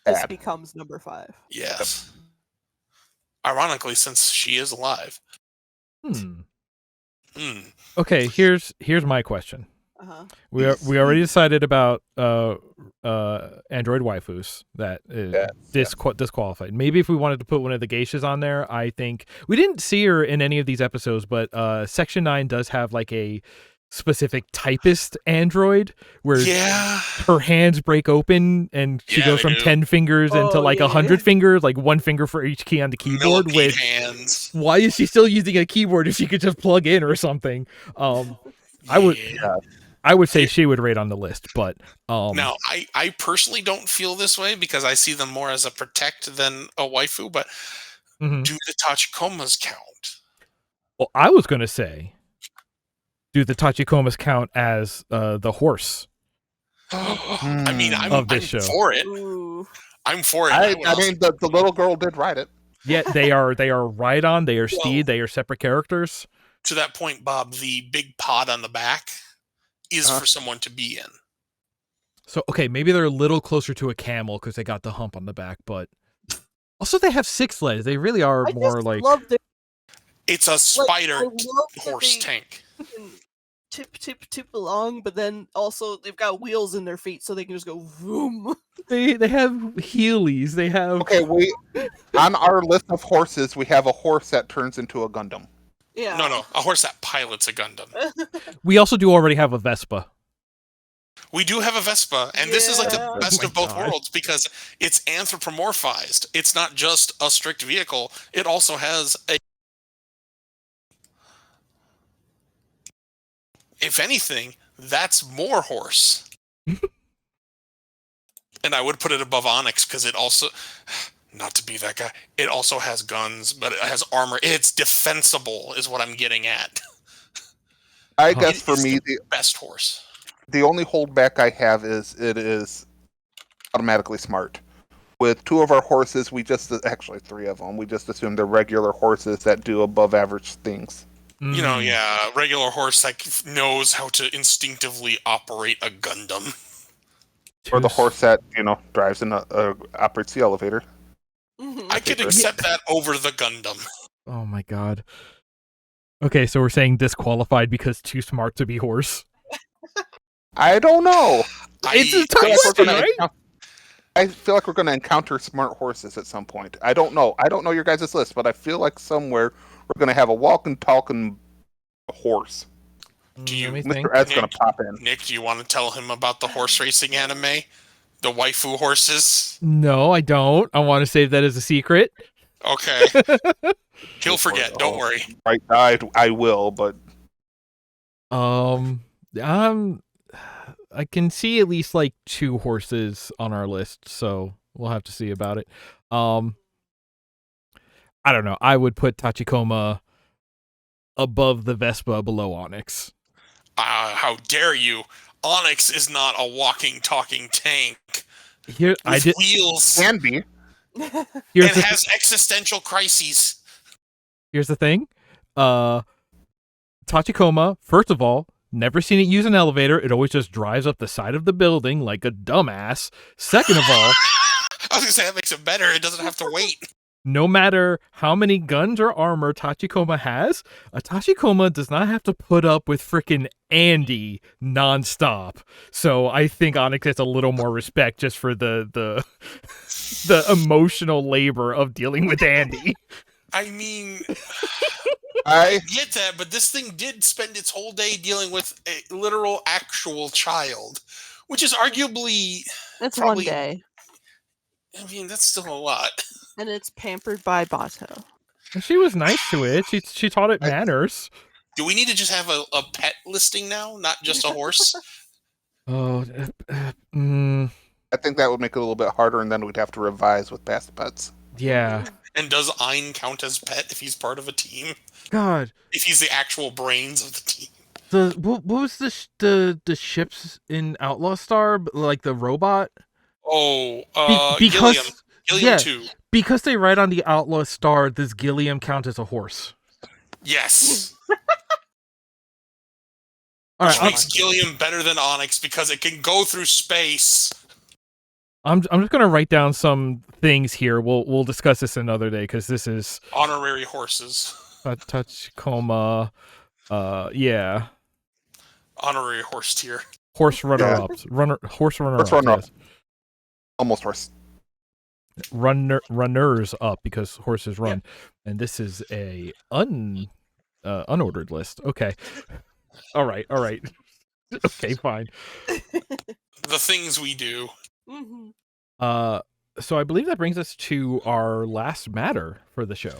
This Bad. becomes number 5. Yes. Ironically, since she is alive. Hmm. Hmm. Okay, here's my question. Uh-huh. We already decided about android waifus that is Yes, disqualified. Maybe if we wanted to put one of the geishas on there, I think we didn't see her in any of these episodes, but Section 9 does have like a specific typist android where Yeah. her hands break open and she Yeah, goes they from do. 10 fingers into Oh, like yeah. 100 fingers, like one finger for each key on the keyboard. Millipede Which hands. why is she still using a keyboard if she could just plug in or something? I would- Yeah. I would say she would rate on the list, but Now, I personally don't feel this way because I see them more as a protect than a waifu, but mhm. do the Tachikomas count? Well, I was gonna say, do the Tachikomas count as the horse? I mean, I'm Of this show. for it. Ooh. I'm for it. I would also- mean, the little girl did ride it. Yeah, they are Rhydon, they are Well- Steed, they are separate characters. to that point, Bob, the big pod on the back is Uh-huh. for someone to be in. So okay, maybe they're a little closer to a camel because they got the hump on the back, but also they have 6 legs. They really are I more just like love their It's a I spider love that horse they tank. can tip along, but then also they've got wheels in their feet, so they can just go vroom. they have Heelys. They have Okay, we on our list of horses, we have a horse that turns into a Gundam. Yeah. No, a horse that pilots a Gundam. We also do already have a Vespa. We do have a Vespa, and this is like the Yeah. best Oh of my both God. worlds because it's anthropomorphized. It's not just a strict vehicle. It also has a... If anything, that's more horse. And I would put it above Onyx because it also... Not to be that guy. It also has guns, but it has armor. It's defensible, is what I'm getting at. I Huh. guess It for is me, the best horse. the only holdback I have is it is automatically smart. With 2 of our horses, actually 3 of them, we just assume they're regular horses that do above average things. You know, Mm. yeah, a regular horse that knows how to instinctively operate a Gundam. Or the Too horse that, drives and operates the elevator. Mhm. I could accept that over the Gundam. Oh my god. Okay, so we're saying disqualified because too smart to be horse. I don't know. It's a I- tough We're question, gonna right? account- I feel like we're going to encounter smart horses at some point. I don't know. I don't know your guys' list, but I feel like somewhere we're going to have a walking, talking horse. Do you, Let me Mr. think. Ed's going to pop in. Nick, do you want to tell him about the horse racing anime? The waifu horses? No, I don't. I want to save that as a secret. Okay. He'll forget, don't worry. Right, I will, but I can see at least like 2 horses on our list, so we'll have to see about it. I don't know. I would put Tachikoma above the Vespa, below Onyx. How dare you? Onyx is not a walking, talking tank Here, with wheels can be. and Here's has existential crises. Here's the thing. Tachikoma, first of all, never seen it use an elevator. It always just drives up the side of the building like a dumbass. Second of all, I was going to say that makes it better. It doesn't have to wait. no matter how many guns or armor Tachikoma has, a Tachikoma does not have to put up with frickin' Andy nonstop. So I think Onyx gets a little more respect just for the emotional labor of dealing with Andy. I mean, I get that, but this thing did spend its whole day dealing with a literal, actual child, which is arguably. That's Probably- one day. I mean, that's still a lot. And it's pampered by Bato. And she was nice to it. She taught it manners. Do we need to just have a pet listing now, not just a horse? Oh, I think that would make it a little bit harder, and then we'd have to revise with past pets. yeah. And does Ein count as pet if he's part of a team? God, If he's the actual brains of the team? what was the ships in Outlaw Star, like the robot? Oh, Because Gilliam. Gilliam yeah. 2. Because they write on the Outlaw Star, does Gilliam count as a horse? Yes. All Which right, makes Gilliam better than Onyx because it can go through space. I'm just gonna write down some things here. We'll discuss this another day because this is Honorary horses. Tachikoma. Yeah, Honorary horse tier. horse runner-ups, horse runner-ups. Horse runner-up. Yes. Almost horse. Runners up because horses run, and this is a unordered list. Okay, all right. Okay, fine. The things we do. Mm-hmm. So I believe that brings us to our last matter for the show.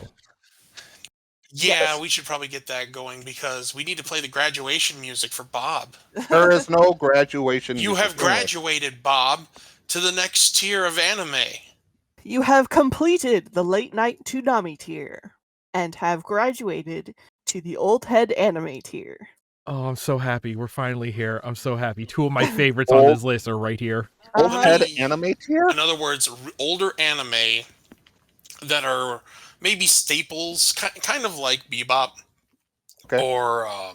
Yeah, we should probably get that going because we need to play the graduation music for Bob. There is no graduation. You music have graduated, Bob, to the next tier of anime. You have completed the late night Toonami tier and have graduated to the old head anime tier. Oh, I'm so happy. We're finally here. I'm so happy. 2 of my favorites on this list are right here. Old head Uh-huh. anime tier? In other words, older anime that are maybe staples, kind of like Bebop, Okay. or I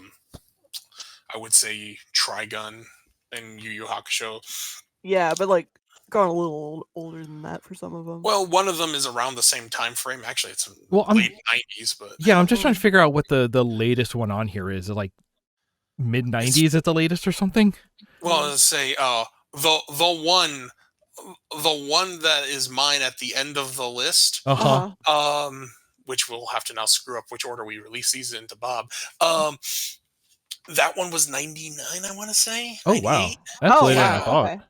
would say Trigun and Yu Yu Hakusho. Yeah, but like gone a little older than that for some of them. Well, one of them is around the same time frame. Actually, it's Well, late 90s, but Yeah, I'm just trying to figure out what the latest one on here is. Like mid 90s at the latest or something? well, let's say the one that is mine at the end of the list. Uh-huh. Which we'll have to now screw up which order we release these into, Bob. That one was 99, I want to say. Oh, wow. 98. That's later yeah, than I thought. Okay.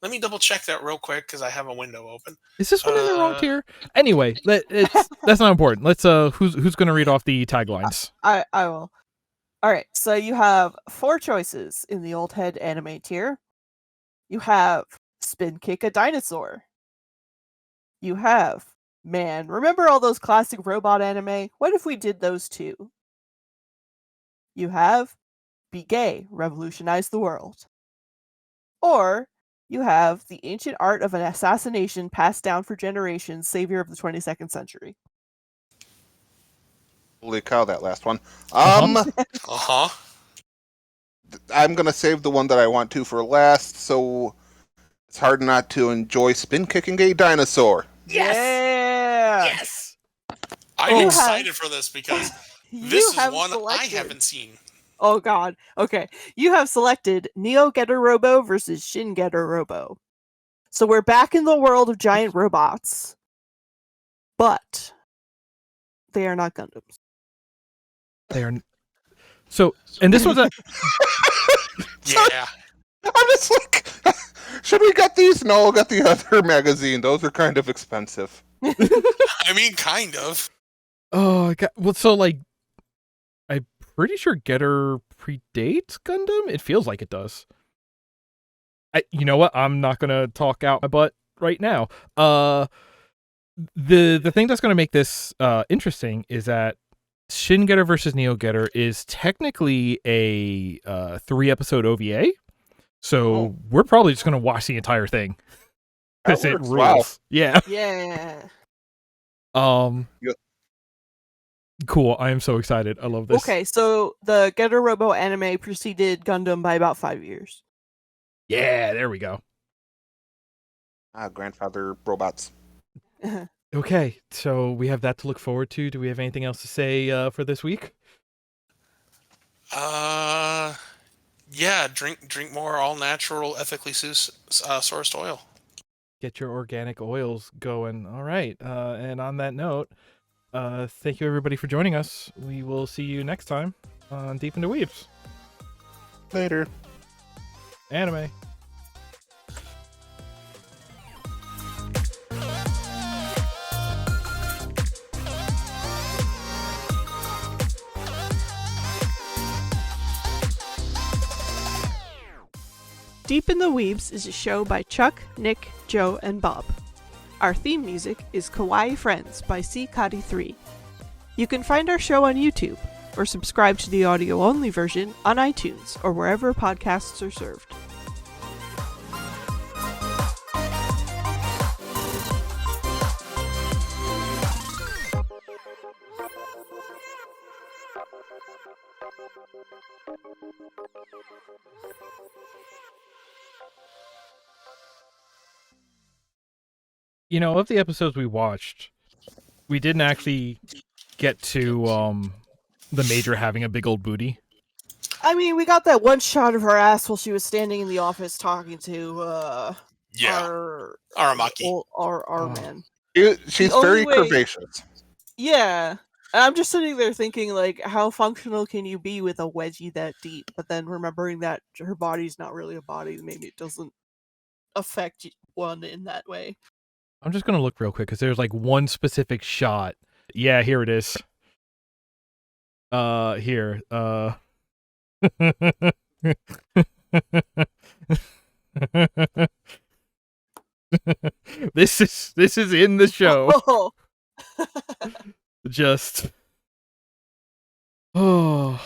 Let me double check that real quick because I have a window open. Is this one in the wrong tier? Anyway, that's not important. Let's who's going to read off the taglines? I will. All right, so you have 4 choices in the old head anime tier. You have Spin Kick a Dinosaur. You have, man, remember all those classic robot anime? What if we did those too? You have Be Gay, Revolutionize the World. Or you have The Ancient Art of an Assassination Passed Down for Generations, Savior of the 22nd Century. Holy cow, that last one. Uh-huh. I'm gonna save the one that I want to for last, so it's hard not to enjoy spin kicking a dinosaur. Yes! Yes! I'm You excited for this because You this is have one I selected- haven't seen. Oh god. Okay. You have selected Neo Getter Robo versus Shin Getter Robo. So we're back in the world of giant robots, but they are not Gundams. They are. So, and this was a. Yeah. I'm just like, should we get these? No, get the other magazine. Those are kind of expensive. I mean, kind of. Oh, God. Well, so like, I'm pretty sure Getter predates Gundam. It feels like it does. You know what? I'm not gonna talk out my butt right now. The thing that's gonna make this interesting is that Shin Getter versus Neo Getter is technically a 3-episode OVA. So we're probably just gonna watch the entire thing because That it works. rules. Wow. Yeah. Yeah. Yep. Cool. I am so excited. I love this. Okay, so the Getter Robo anime preceded Gundam by about 5 years. Yeah. There we go. Grandfather robots. Okay. So we have that to look forward to. Do we have anything else to say for this week? Yeah. Drink more all natural, ethically sourced oil. Get your organic oils going. All right. And on that note, thank you everybody for joining us. We will see you next time on Deep into Weebs. Later. Anime. Deep in the Weebs is a show by Chuck, Nick, Joe, and Bob. Our theme music is Kawaii Friends by C. 3. You can find our show on YouTube, or subscribe to the audio-only version on iTunes or wherever podcasts are served. You know, of the episodes we watched, we didn't actually get to the Major having a big old booty. I mean, we got that one shot of her ass while she was standing in the office talking to our Aramaki. our man. She's The only very way- curvaceous. Yeah. And I'm just sitting there thinking, like, how functional can you be with a wedgie that deep? But then remembering that her body's not really a body, maybe it doesn't affect one in that way. I'm just gonna look real quick because there's like one specific shot. Yeah, here it is. Here. This is in the show. Oh. Just. Oh.